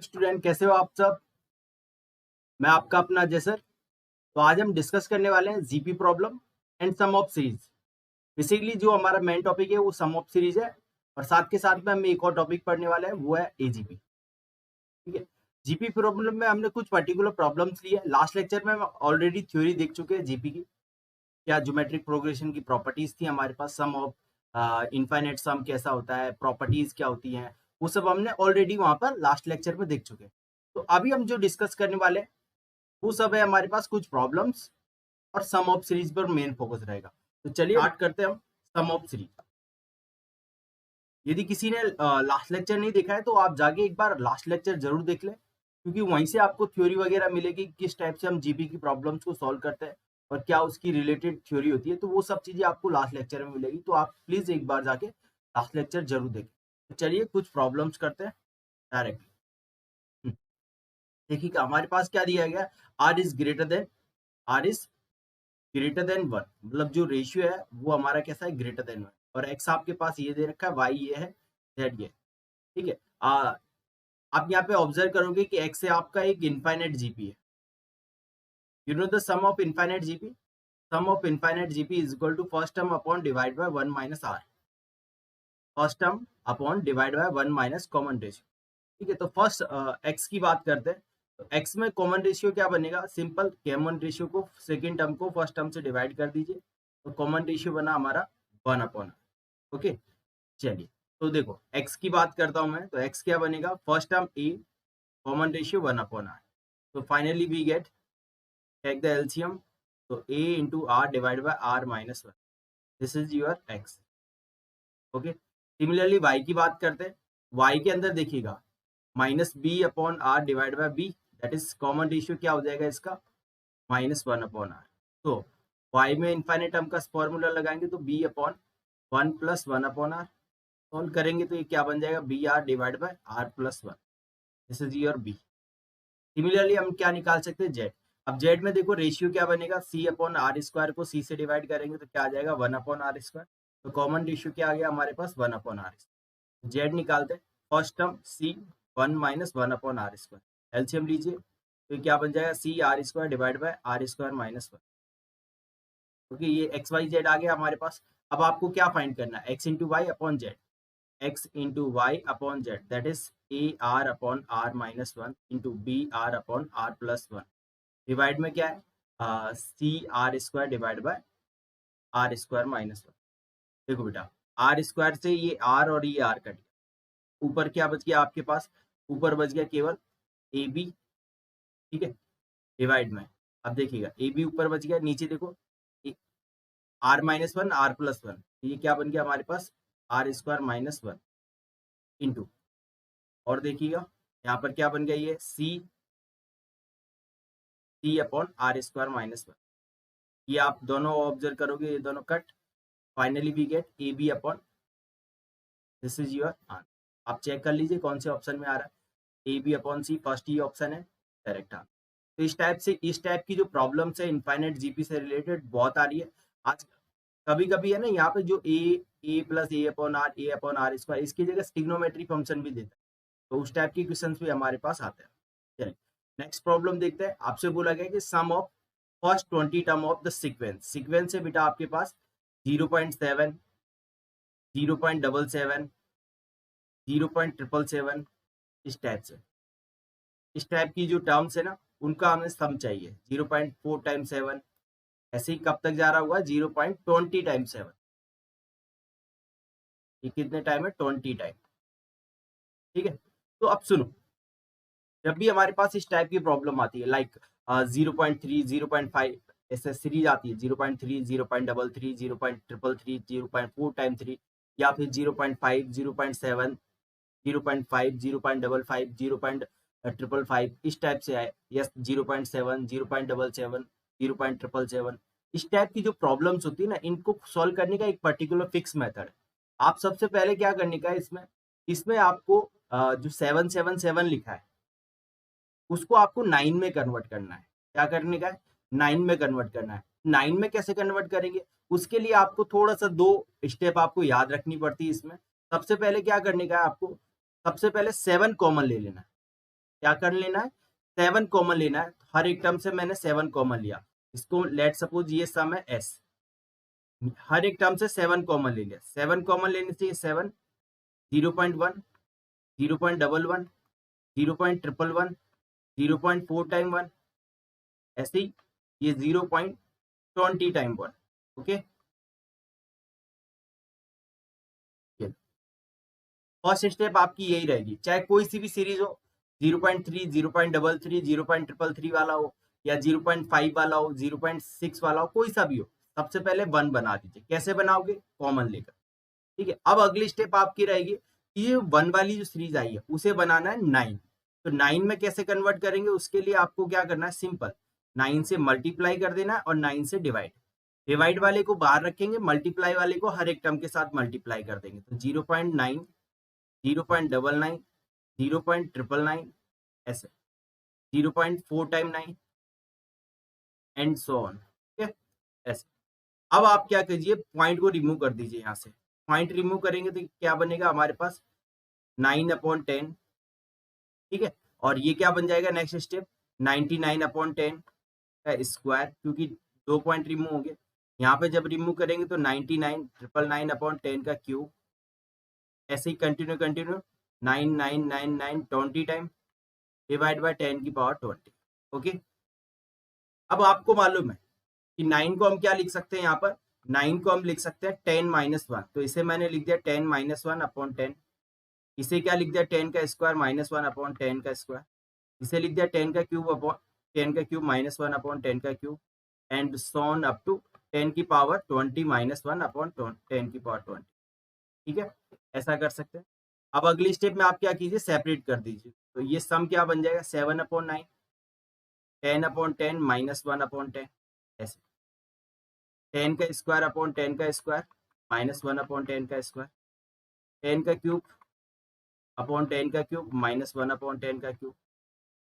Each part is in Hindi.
स्टूडेंट, कैसे हो आप सब। मैं आपका अपना अजय सर। तो आज हम डिस्कस करने वाले हैं GP problem and sum of series. Basically जो हमारा मेन टॉपिक है वो सम ऑफ सीरीज है, और साथ के साथ में हम एक और टॉपिक पढ़ने वाले हैं, वो है एजीपी। ठीक है। जीपी प्रॉब्लम में हमने कुछ पर्टिकुलर प्रॉब्लम्स लिए। लास्ट लेक्चर में हम ऑलरेडी थ्योरी देख चुके हैं जीपी की, क्या ज्योमेट्रिक प्रोग्रेशन की प्रॉपर्टीज थी हमारे पास, सम ऑफ इनफाइनाइट सम कैसा होता है, प्रॉपर्टीज क्या होती हैं, वो सब हमने ऑलरेडी वहां पर लास्ट लेक्चर में देख चुके हैं। तो अभी हम जो डिस्कस करने वाले हैं वो सब है हमारे पास कुछ प्रॉब्लम्स, और सम ऑफ सीरीज पर मेन फोकस रहेगा। तो चलिए स्टार्ट करते हैं हम सम ऑफ सीरीज। यदि किसी ने लास्ट लेक्चर नहीं देखा है तो आप जाके एक बार लास्ट लेक्चर जरूर देख लें, क्योंकि वहीं से आपको थ्योरी वगैरह मिलेगी किस टाइप से हम जीपी की प्रॉब्लम्स को सॉल्व करते हैं और क्या उसकी रिलेटेड थ्योरी होती है। तो वो सब चीजें आपको लास्ट लेक्चर में मिलेगी, तो आप प्लीज एक बार जाके लास्ट लेक्चर जरूर देखें। तो चलिए कुछ प्रॉब्लम्स करते हैं डायरेक्टली। देखिए हमारे पास क्या दिया गया, r is greater than one, मतलब जो रेशियो है वो हमारा कैसा है, ग्रेटर देन वन। और एक्स आपके पास ये दे रखा है, वाई ये है, जेड ये। ठीक है। आप यहाँ पे ऑब्जर्व करोगे कि एक्स से आपका एक इनफाइनाइट जीपी है। You know the sum of infinite GP, sum of infinite GP is equal to first term upon divide by 1 minus r, first term upon divide by 1 minus common ratio. ठीक है। तो फर्स्ट एक्स की बात करते हैं। तो एक्स में कॉमन रेशियो क्या बनेगा, सिंपल कॉमन रेशियो को सेकेंड टर्म को फर्स्ट टर्म से डिवाइड कर दीजिए, तो कॉमन रेशियो बना हमारा 1 अपॉन। ओके। चलिए तो देखो x की बात करता हूं मैं, तो x क्या बनेगा, first term a, common ratio 1 upon r। तो finally we get, take the LCM, तो a into r divide by r minus 1, this is your x। Okay. Similarly y की बात करते हैं। y के अंदर देखिएगा minus b upon r divide by b, that is common ratio क्या हो जाएगा इसका, माइनस 1 अपॉन आर। तो y में इनफाइनाइट टर्म का फॉर्मूला लगाएंगे तो b upon 1 plus 1 upon r, solve करेंगे तो ये क्या बन जाएगा, b r divide by r plus 1, this is your b. Similarly हम क्या निकाल सकते हैं, जेड। अब जेड में देखो रेशियो क्या बनेगा, सी अपॉन आर स्क्वायर को सी से डिवाइड करेंगे तो क्या आ जाएगा, 1 अपॉन आर स्क्वायर। तो कॉमन रेशियो क्या आ गया हमारे पास, 1 अपॉन आर स्क्वायर। जेड निकालते हैं, first term c 1 minus 1 upon r square, LCM लीजिए तो क्या बन जाएगा, c r square divide by r square minus 1। क्योंकि ये एक्स वाई जेड आ गया हमारे पास। अब आपको क्या फाइंड करना है, x into y upon z, x into y upon z, that is a r upon r minus 1 into b r upon r plus 1। Divide में क्या है, c r square divide by r square minus 1। देखो बेटा r स्क्वायर से ये r और ये r कट गया, ऊपर क्या बच गया आपके पास, ऊपर बच गया केवल ए बी। ठीक है। डिवाइड में अब देखिएगा ए बी ऊपर बच गया, नीचे देखो r माइनस 1 r प्लस 1, ये क्या बन गया हमारे पास, r स्क्वायर माइनस 1 इंटू, और देखिएगा यहाँ पर क्या बन गया, ये c upon r square minus 1। ये आप दोनों ऑब्जर्व करोगे, ये दोनों cut, finally we get a b upon, this is your answer. आप चेक कर लीजिए कौन से ऑप्शन में आ रहा है, a b upon c, first ही ऑप्शन है डायरेक्ट आंसर। तो इस टाइप की जो प्रॉब्लम्स है इनफाइनाइट जीपी से रिलेटेड बहुत आ रही है आज। कभी कभी है ना यहाँ पे जो a plus a upon r square, इसकी जगह स्टिग्नोमेट्री फंक्शन भी देता है, तो उस टाइप की क्वेश्चंस भी हमारे पास आते हैं। चलिए नेक्स्ट प्रॉब्लम देखते हैं। आपसे बोला गया कि sum of first 20 term of the sequence. Sequence है बेटा आपके पास 0.7, 0.77, 0.777, इस टाइप की जो टर्म्स है ना उनका हमें सम चाहिए। 0.4 टाइम्स 7, ऐसे ही कब तक जा रहा हुआ, 0.20 टाइम्स 7, ये कितने टाइम है, 20 टाइम। ठीक है। तो अब सुनो, जब भी हमारे पास इस टाइप की प्रॉब्लम आती है लाइक 0.3, 0.5, ऐसे सीरीज आती है 0.3, 0.33, 0.333, 0.4 टाइम 3, या फिर 0.5, 0.7, 0.5, 0.55, 0.555, इस टाइप से आए, यस 0.7, 0.77, 0.777, इस टाइप की जो प्रॉब्लम्स होती है ना, इनको सॉल्व करने का एक पर्टिकुलर फिक्स मेथड है। आप सबसे पहले क्या करने का है, इसमें आपको जो 777 लिखा है उसको आपको 9 में कन्वर्ट करना है। क्या करने का है, 9 में कन्वर्ट करना है। 9 में कैसे कन्वर्ट करेंगे, उसके लिए आपको थोड़ा सा 2 स्टेप आपको याद रखनी पड़ती है इसमें। सबसे पहले क्या करने का है आपको, सबसे पहले 7 कॉमन ले लेना है। क्या कर लेना है, 7 कॉमन लेना है। हर एक टर्म से मैंने 7 कॉमन लिया। इसको लेट सपोज ये सम है एस, हर एक टर्म से 7 कॉमन ले लिया। 7 कॉमन लेने से ये 7, 0.1, 0.11, 0.111, 0.4 टाइम 1, ऐसे ही ये 0.20 टाइम 1। ओके, फर्स्ट स्टेप आपकी यही रहेगी, चाहे कोई सी भी सीरीज हो, 0.3, 0.33, 0.333 वाला हो, या 0.5 वाला हो, 0.6 वाला हो, कोई सा भी हो, सबसे पहले 1 बना दीजिए। कैसे बनाओगे, कॉमन लेकर। ठीक है, अब अगली स्टेप आपकी रहेगी कि ये 1 वाली जो सीरीज आई है उसे बनाना है 9। तो 9 में कैसे कन्वर्ट करेंगे, उसके लिए आपको क्या करना है, सिंपल 9 से मल्टीप्लाई कर देना है और 9 से डिवाइड। डिवाइड वाले को बाहर रखेंगे, मल्टीप्लाई वाले को हर एक टर्म के साथ मल्टीप्लाई कर देंगे। तो 0.9, 0.99, 0.999, ऐसे 0.4 टाइम 9 एंड सो ऑन। ठीक है, ऐसे। अब आप क्या कीजिए, पॉइंट को रिमूव कर दीजिए यहाँ से। पॉइंट रिमूव करेंगे तो क्या बनेगा हमारे पास, 9/10। ठीक है, और ये क्या बन जाएगा नेक्स्ट स्टेप, 99/10 का स्क्वायर, क्योंकि 2 पॉइंट रिमूव होंगे। यहाँ पे जब रिमूव करेंगे तो 99,999/10 का क्यूब, ऐसे ही continue continue 9999 time divide by 10 की पावर 20। ओके, अब आपको मालूम है कि 9 को हम क्या लिख सकते हैं, यहाँ पर 9 को हम लिख सकते हैं 10-1। तो इसे मैंने लिख दिया 10-1/10। इसे क्या लिख दिया, 10 का स्क्वायर -1/10 का स्क्वायर। इसे लिख दिया 10 का क्यूब अपॉन 10 का क्यूब -1/10 का cube, and so on up to 10 की पावर 20 -1/10 की पावर 20। ठीक है, ऐसा कर सकते हैं। अब अगली स्टेप में आप क्या कीजिए, सेपरेट कर दीजिए। तो ये सम क्या बन जाएगा, 7/9, 10/10 -1/10, ऐसे 10 का स्क्वायर अपॉन 10 का स्क्वायर -1/10 का स्क्वायर, 10 का क्यूब अपॉन 10 का क्यूब -1/10 का क्यूब,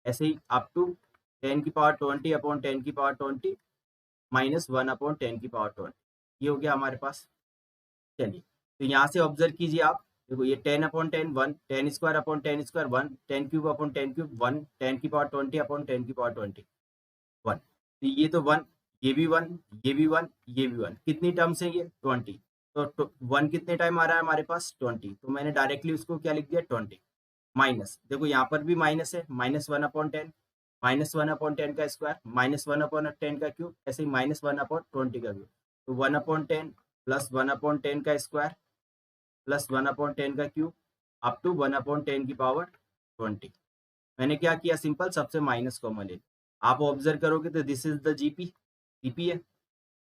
ऐसे ही अप टू 10 की पावर 20 अपॉन 10 की पावर 20 -1/10 की पावर 20। ये हो गया हमारे पास। चलिए, तो यहाँ से ऑब्जर्व कीजिए आप, देखो ये 10/10 1, 10 square upon 10 square 1, 10 cube upon 10 cube 1, 10 की पावर 20 अपॉन 10 की पावर 20 1। तो ये तो 1, ये भी 1, ये भी 1, ये भी 1, कितनी टर्म्स है ये, 20। तो 1 कितने टाइम आ रहा है हमारे पास, 20। तो मैंने डायरेक्टली उसको क्या लिख दिया, 20 माइनस, देखो यहाँ पर भी माइनस है, -1/10, -1/10 का स्क्वायर -1/10 का क्यूब, ऐसे ही -1/20 का क्यूब। तो 1/10 प्लस 1/10 का स्क्वायर प्लस 1/10 का क्यूब अप टू 1/10 की पावर 20। मैंने क्या किया, सिंपल सबसे माइनस कॉमन ले। आप ऑब्जर्व करोगे तो this is the GP, GP है।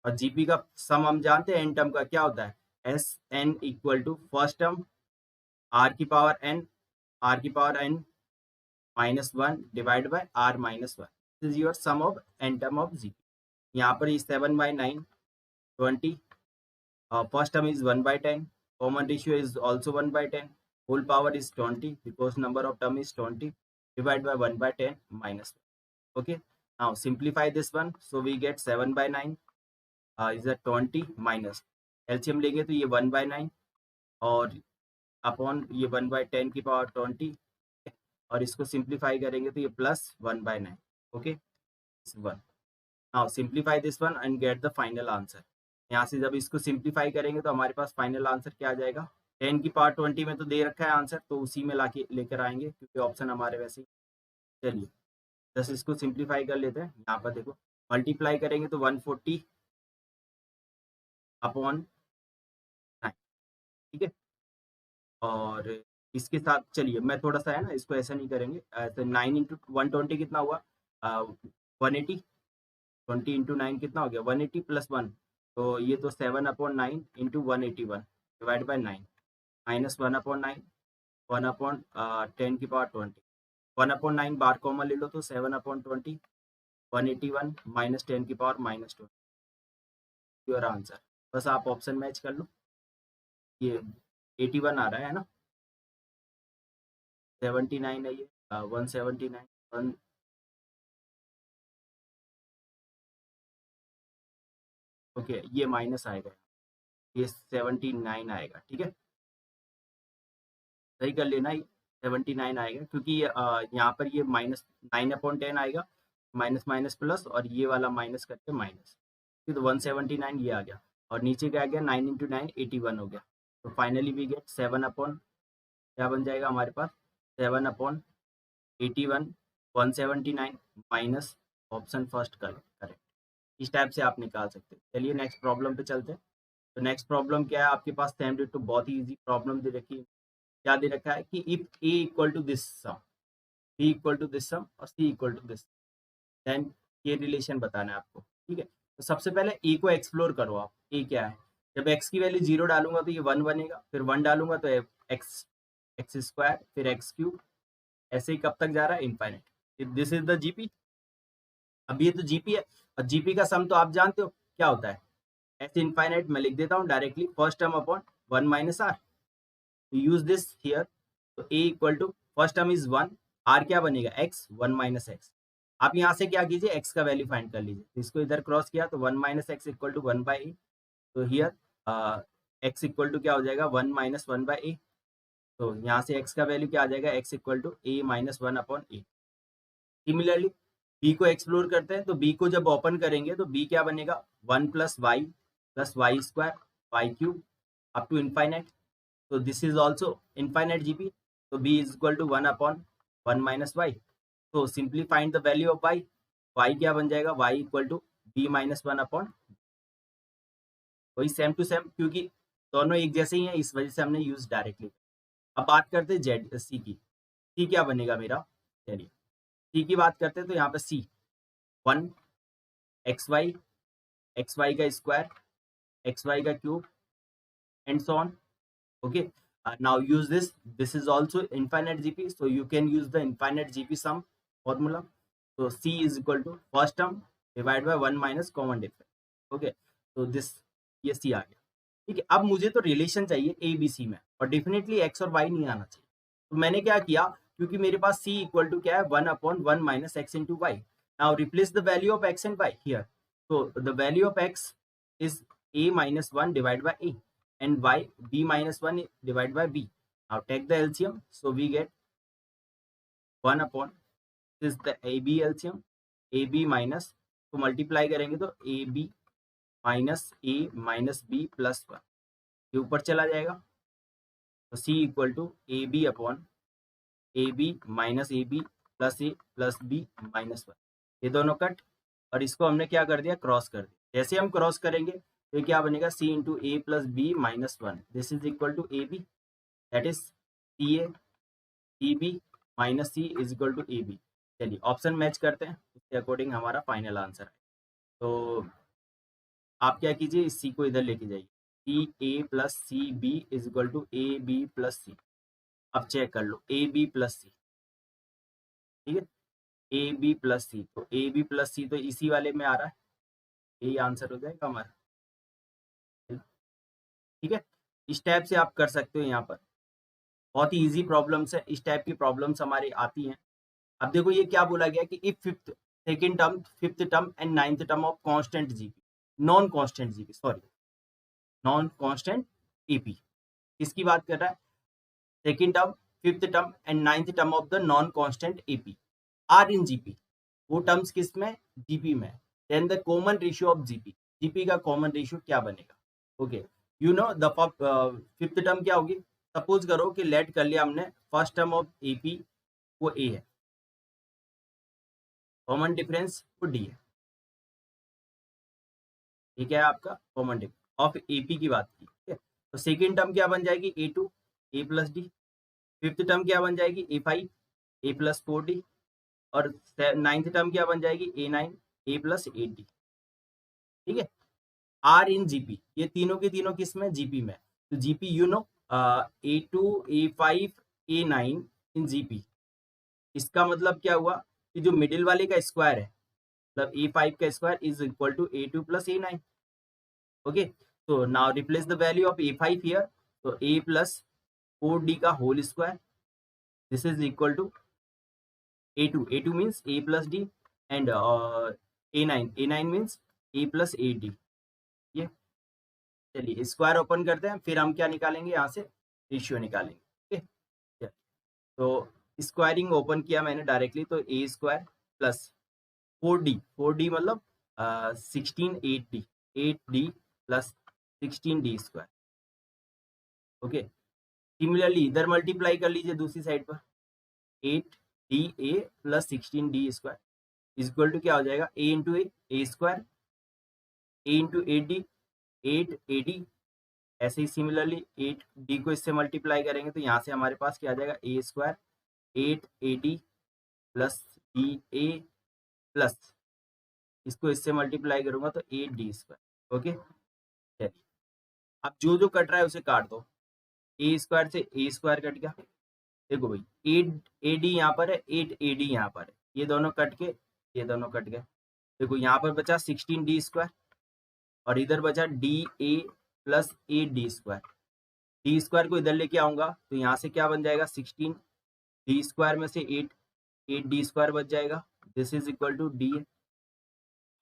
और जीपी का सम हम जानते हैं एन टर्म का क्या होता है, S N equal to first term r की पावर एन, आर की power n -1 divide by r -1। This is your sum of n term of GP. यहाँ पर 7/9 20, first term is 1/10, common ratio is also 1/10, whole power is 20 because number of term is 20, divided by 1/10 minus 1. Okay, now simplify this one, so we get 7/9 is a 20 minus LCM लेंगे तो ये 1/9 और अपॉन ये 1/10 की पावर 20, और इसको सिंप्लीफाई करेंगे तो ये plus 1/9। Okay, 1। Now simplify this one and get the final answer. यहाँ से जब इसको सिंप्लीफाई करेंगे तो हमारे पास फाइनल आंसर क्या आ जाएगा, 10 की पावर 20 में तो दे रखा है आंसर, तो उसी में लाके लेकर आएंगे क्योंकि ऑप्शन हमारे वैसे ही। चलिए, बस इसको सिंप्लीफाई कर लेते हैं। यहाँ पर देखो मल्टीप्लाई करेंगे तो 140 अपॉन 9। ठीक है, और इसके साथ चलिए मैं थोड़ा सा है ना, इसको ऐसा नहीं करेंगे, तो 9 इंटू 120 कितना हुआ, 180, 20 इंटू 9 कितना हो गया, 180 प्लस 1, तो ये तो 7/9 इंटू 181 डिवाइड बाई 9 -1/9, 1/10 की पावर 20, 1/9 बार कॉमन ले लो तो 7/20, 181 -10 की पावर -20, योर आंसर। बस आप ऑप्शन मैच कर लो, ये 81 आ रहा है ना, 79 है ये, 179 1। ओके, ये माइनस आएगा, ये 79 आएगा। ठीक है, सही कर लेना ये। 179 आएगा, क्योंकि यहाँ पर ये -9/10 आएगा, माइनस माइनस प्लस, और ये वाला माइनस करके माइनस, तो 179 ये आ गया, और नीचे क्या आ गया, 9 × 9 81 हो गया। तो फाइनली वी गेट 7 क्या बन जाएगा हमारे पास, 7/81, 179 माइनस ऑप्शन फर्स्ट करेक्ट। इस टाइप से आप निकाल सकते हैं। चलिए नेक्स्ट प्रॉब्लम पे चलते हैं। तो नेक्स्ट प्रॉब्लम क्या है आपके पास, सेम टू बहुत ही इजी प्रॉब्लम दे रखी है। क्या दे रखा है कि if a equal to this sum, b equal to this sum और c equal to this, then ये रिलेशन बताना है आपको। ठीक है, तो सबसे पहले ए को एक्सप्लोर करो आप। ए क्या है, जब एक्स की वैल्यू 0 डालूंगा तो ये 1 बनेगा, फिर 1 डालूंगा तो एक्स एक्स स्क्वायर, फिर एक्स क्यूब, ऐसे ही कब तक जा रहा है, infinite. This is the GP. अब ये तो जीपी है, और जीपी का सम तो आप जानते हो क्या होता है, एस इनफाइनाइट। मैं लिख देता हूँ directly, first term upon 1 minus r, use this here. तो a equal to first term is 1, r क्या बनेगा, एक्स, 1 माइनस एक्स। आप यहाँ से क्या कीजिए, एक्स का वैल्यू फाइंड कर लीजिए, तो इसको इधर क्रॉस किया तो 1 minus x equal to 1 by a. तो हियर एक्स इक्वल टू क्या हो जाएगा, 1 माइनस 1 बाई ए। तो यहाँ से एक्स का वैल्यू क्या आ जाएगा, x equal to a minus 1 upon a. Similarly b को एक्सप्लोर करते हैं, तो बी को जब ओपन करेंगे तो बी क्या बनेगा, 1 plus y square, y cube, up to infinite. तो this is also infinite GP. तो b is equal to 1 upon 1 minus y. तो simply find the value of y. Y क्या बन जाएगा, y equal to b minus 1 upon, वही सेम टू सेम, क्योंकि दोनों एक जैसे ही हैं, इस वजह से हमने यूज डायरेक्टली। अब बात करते हैं जेड सी की। सी क्या बनेगा मेरा, चलिए सी की बात करते हैं। तो यहाँ पे सी 1 एक्स वाई का स्क्वायर, एक्स वाई का cube, and so on. Okay, now use this is also infinite gp, so you can use the infinite gp sum formula. So c is equal to first term divided by 1 minus common difference. Okay, so this ये c आ गया। ठीक है, अब मुझे तो रिलेशन चाहिए ए बी सी में, और डेफिनेटली एक्स और वाई नहीं आना चाहिए। तो मैंने क्या किया, क्योंकि मेरे पास c इक्वल टू क्या है, 1/1 minus x into y. Now replace the value of x and y here. तो the value of x is a minus 1 divided by a, and y b minus 1 divided by b. Now take the LCM, so we get 1 upon, this is the AB LCM, AB minus, तो मल्टीप्लाई करेंगे तो AB minus A minus B plus 1, ये ऊपर चला जाएगा। तो C equal to AB upon AB minus AB plus A plus B minus 1, ये दोनों कट, और इसको हमने क्या कर दिया, क्रॉस कर दिया। जैसे हम क्रॉस करेंगे तो ये क्या बनेगा, C into a plus b minus 1, this is equal to a b, that is c a, c b minus c is equal to a b. चलिए ऑप्शन मैच करते हैं, उसके अकॉर्डिंग हमारा फाइनल आंसर है। तो आप क्या कीजिए, इस सी को इधर लेके जाइए, c a plus c b is equal to a b plus c. अब चेक कर लो, ए बी प्लस सी, ठीक है, ए बी प्लस सी, तो ए बी प्लस सी तो इसी वाले में आ रहा है, यही आंसर हो जाएगा हमारा। ठीक है, इस टाइप से आप कर सकते हो। यहाँ पर बहुत ही इजी प्रॉब्लम्स है, इस टाइप की प्रॉब्लम्स हमारी आती हैं। अब देखो ये क्या बोला गया कि if fifth, second term, fifth term and ninth term of constant GP, non constant GP, sorry non constant AP, किसकी बात कर रहा है, second term, fifth term and ninth term of the non constant AP are in GP, वो टर्म्स किस में, जीपी में। Then the common ratio of GP, GP का कॉमन रेशियो क्या बनेगा। Okay, you know the fifth term क्या होगी, सपोज करो कि लेट कर लिया हमने फर्स्ट टर्म ऑफ एपी वो ए है, कॉमन डिफरेंस वो डी है, ठीक है, आपका कॉमन डिफरेंस ऑफ एपी की बात की, ठीक है। तो सेकेंड टर्म क्या बन जाएगी, a two a plus d, fifth term क्या बन जाएगी, a five a plus four d, और नाइन्थ टर्म क्या बन जाएगी, a nine a plus eight d, ठीक है। आर इन जीपी, ये तीनों के तीनों किस में, जीपी में। तो GP you know a two a five a nine in GP, इसका मतलब क्या हुआ कि जो मिडिल वाले का स्क्वायर है, मतलब ए फाइव का square is equal to a two plus a nine. Okay, so now replace the value of a5 here, so a plus 4d का whole square, this is equal to a2 means a plus d, and a9 means a plus 8d। ये चलिए स्क्वायर ओपन करते हैं, फिर हम क्या निकालेंगे, यहाँ से रेशियो निकालेंगे। ओके, तो स्क्वायरिंग ओपन किया मैंने डायरेक्टली, तो ए स्क्वायर प्लस 4d मतलब 16 8d plus 16d square. Okay, similarly इधर मल्टीप्लाई कर लीजिए दूसरी साइड पर, 8da plus 16d square equal to क्या हो जाएगा, a into A square, a into 8d ऐसे ही सिमिलरली 8d को इससे मल्टीप्लाई करेंगे तो यहाँ से हमारे पास क्या आ जाएगा, a square 8ad plus da plus इसको इससे मल्टीप्लाई करूंगा तो 8d स्क्वायर। ओके, चलिए अब जो जो कट रहा है उसे काट दो, ए स्क्वायर से ए स्क्वायर कट गया, देखो भाई 8ad यहाँ पर है, 8ad यहाँ पर है, ये दोनों कट के ये दोनों कट गए। देखो यहाँ पर बचा 16d स्क्वायर और इधर बचा da plus 8d square. D square को इधर लेके आऊंगा तो यहाँ से क्या बन जाएगा, 16d स्क्वायर में से 8d स्क्वायर बच जाएगा, this is equal to d.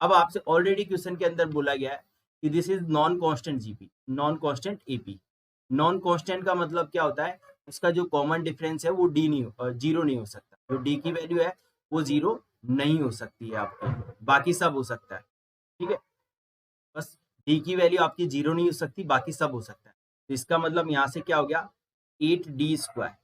अब आपसे ऑलरेडी क्वेश्चन के अंदर बोला गया है कि this is non constant GP, non constant AP. Non constant का मतलब क्या होता है, उसका जो कॉमन डिफरेंस है वो डी नहीं, जीरो नहीं हो सकता। जो डी की वैल्यू है वो जीरो नहीं हो सकती है आपकी, बाकी सब हो सकता है। ठीक है, बस डी की वैल्यू आपकी जीरो नहीं हो सकती, बाकी सब हो सकता है। तो इसका मतलब यहाँ से क्या हो गया, 8d square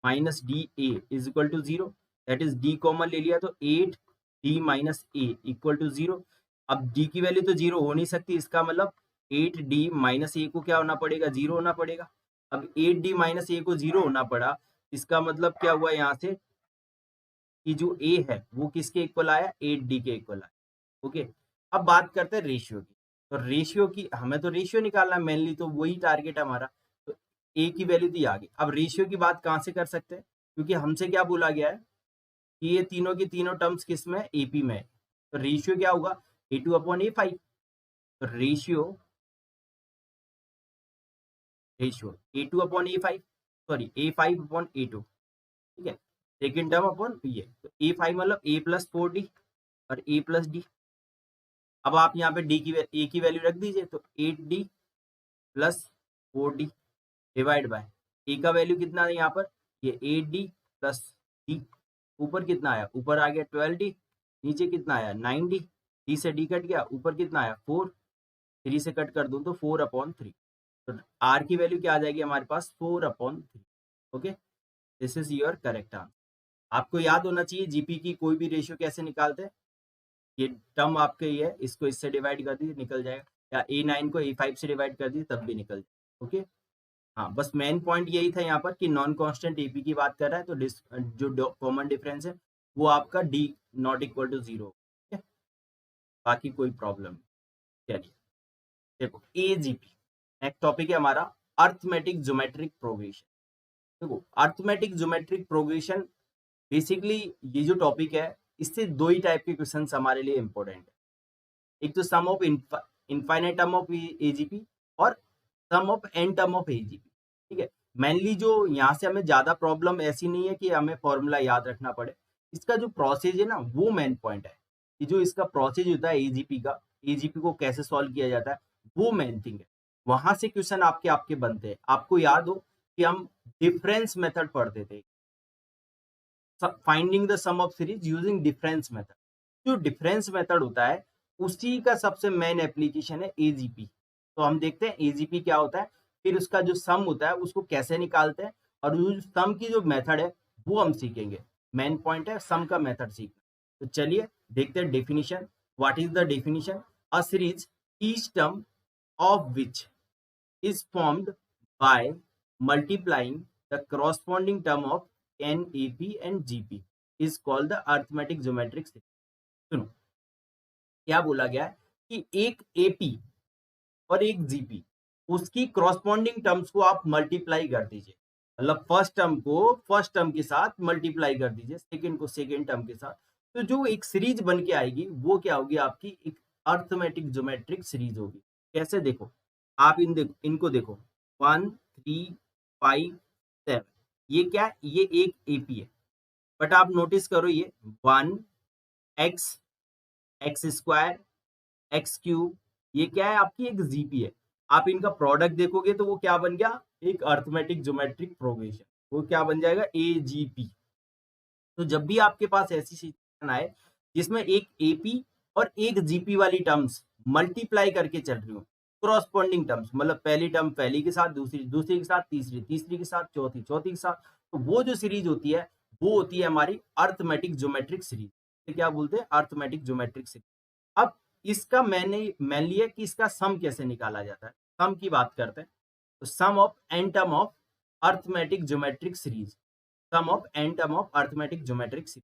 minus d a is equal to zero, that is d common ले लिया तो 8d minus a equal to zero. अब d की वैल्यू तो जीरो हो नहीं सकती, इसका मतलब 8d माइनस ए को क्या होना पड़ेगा, जीरो होना पड़ेगा। अब 8d माइनस ए को जीरो होना पड़ा, इसका मतलब क्या हुआ यहाँ से कि जो a है वो किसके इक्वल आया, 8d के इक्वल आया। ओके, अब बात करते हैं रेशियो की। तो रेशियो की हमें तो रेशियो निकालना है मेनली, तो वही टारगेट है हमारा। तो a की वैल्यू दी आ गई। अब रेशियो की बात कहाँ से कर सकते हैं, क्योंकि हमसे क्या बोला गया है कि ये तीनों की तीनों टर्म्स किस में, एपी में है। तो रेशियो क्या होगा, a2 अपॉन a5। तो ratio a2 upon a5, sorry a5 upon a2। ठीक है, सेकेंड टर्म अपॉन ये, तो a5 मतलब a प्लस 4d और a प्लस डी। अब आप यहाँ पे डी की ए की वैल्यू रख दीजिए, तो 8d plus 4d divide by ए का वैल्यू कितना है यहाँ पर, ये 8d प्लस डी। ऊपर कितना आया, ऊपर आ गया 12d, नीचे कितना आया 9d, डी से डी कट गया, ऊपर कितना आया 4, 3 से कट कर दूं तो 4 अपॉन 3। तो आर की वैल्यू क्या आ जाएगी हमारे पास, 4 upon 3। Okay, this is your correct answer. आपको याद होना चाहिए जीपी की कोई भी रेशियो कैसे निकालते हैं। ये टर्म आपके ही है, इसको इससे डिवाइड कर दीजिए निकल जाएगा, या A9 को A5 से डिवाइड कर दीजिए तब भी निकल जाएगा। ओके, हाँ बस मेन पॉइंट यही था यहाँ पर कि नॉन कांस्टेंट एपी की बात कर रहा है, तो जो कॉमन डिफरेंस है वो आपका d not equal to zero. बाकी कोई प्रॉब्लम नहीं। चलिए देखो एजीपी, नेक्स्ट टॉपिक है हमारा अर्थमेटिक ज्योमेट्रिक प्रोग्रेशन। देखो अर्थमेटिक ज्योमेट्रिक प्रोग्रेशन बेसिकली ये जो टॉपिक है इससे दो ही टाइप के क्वेश्चन हमारे लिए इंपॉर्टेंट है। एक तो sum of infinite term of AGP और sum of n term of AGP. ठीक है, मेनली जो यहाँ से हमें ज्यादा प्रॉब्लम ऐसी नहीं है कि हमें फॉर्मूला याद रखना पड़े, इसका जो प्रोसेस है ना वो मेन पॉइंट है कि जो इसका प्रोसेस होता है एजीपी का, एजीपी को कैसे सॉल्व किया जाता है वो मेन थिंग है। वहां से क्वेश्चन आपके आपके बनते हैं। आपको याद हो कि हम डिफरेंस मेथड पढ़ते थे, finding the sum of series using difference method. जो डिफरेंस मेथड होता है उसी का सबसे मेन एप्लीकेशन है एजीपी। तो हम देखते हैं एजीपी क्या होता है, फिर उसका जो सम होता है उसको कैसे निकालते हैं, और सम की जो मेथड है वो हम सीखेंगे। मेन पॉइंट है सम का मेथड सीखना। तो चलिए देखते हैं definition. What is the definition, a series each term of which is formed by multiplying the corresponding term of NAP and GP is called the arithmetic geometric series। सुनो क्या बोला गया है कि एक AP और एक GP उसकी corresponding टर्म्स को आप मल्टीप्लाई कर दीजिए, मतलब फर्स्ट टर्म को फर्स्ट टर्म के साथ मल्टीप्लाई कर दीजिए, सेकंड को सेकंड टर्म के साथ, तो जो एक सीरीज बन के आएगी वो क्या होगी, आपकी एक अर्थमेटिक ज्योमेट्रिक सीरीज होगी। कैसे, देखो आप इनको देखो 1 3 5 7, ये क्या है, ये एक एपी है, बट आप नोटिस करो ये 1 x x square x cube, ये क्या है आपकी एक जीपी है। आप इनका प्रोडक्ट देखोगे तो वो क्या बन गया, एक अर्थमेटिक ज्योमेट्रिक प्रोग्रेशन। वो क्या बन जाएगा, AGP। तो जब भी आपके पास ऐसी सिचुएशन आए जिसमें एक AP और एक GP वाली टर्म्स मल्टीप्लाई करके चल रही हो, क्रॉसपॉन्डिंग टर्म्स, मतलब पहली टर्म पहली के साथ, दूसरी दूसरी के साथ, तीसरी तीसरी के साथ, चौथी चौथी के साथ, तो वो जो सीरीज होती है वो होती है हमारी अर्थमेटिक ज्योमेट्रिक सीरीज। क्या बोलते हैं, अर्थमेटिक ज्योमेट्रिक सीरीज। अब इसका मेनली है कि इसका सम कैसे निकाला जाता है। सम की बात करते हैं तो sum of n term of arithmetic geometric series, sum of n term of arithmetic geometric series.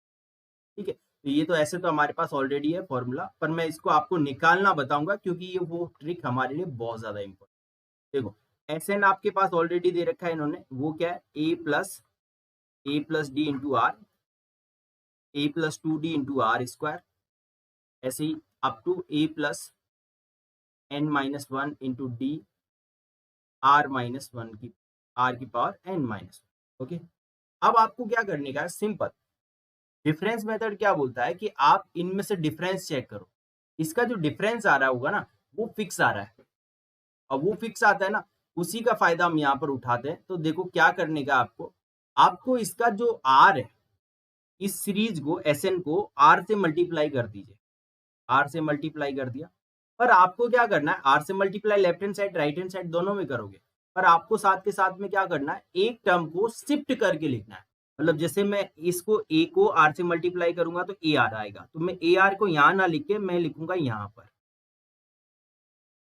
ठीक है, तो ये तो ऐसे तो हमारे पास ऑलरेडी है फॉर्मूला, पर मैं इसको आपको निकालना बताऊंगा क्योंकि ये वो ट्रिक हमारे लिए बहुत ज्यादा इंपॉर्टेंट। देखो एस एन आपके पास ऑलरेडी दे रखा है इन्होंने, वो क्या है, a plus d into r, a plus 2d into r square, ऐसे ही up to a plus N minus 1 into d r minus 1 की आर की पावर एन माइनस 1। ओके, अब आपको क्या करने का है, सिंपल डिफरेंस मेथड क्या बोलता है कि आप इनमें से डिफरेंस चेक करो। इसका जो डिफरेंस आ रहा होगा ना वो फिक्स आ रहा है, और वो फिक्स आता है ना, उसी का फायदा हम यहाँ पर उठाते हैं। तो देखो क्या करने का, आपको आपको इसका जो आर है, इस सीरीज को एसएन को आर से मल्टीप्लाई कर दीजिए, आर से मल्टीप्लाई कर दिया। पर आपको क्या करना है, आर से multiply left hand side right hand side दोनों में करोगे, पर आपको साथ के साथ में क्या करना है, एक टर्म को शिफ्ट करके लिखना है। मतलब जैसे मैं इसको ए को आर से मल्टीप्लाई करूंगा तो ए आर आएगा, तो मैं ए आर को यहां ना लिख के मैं लिखूंगा यहां पर,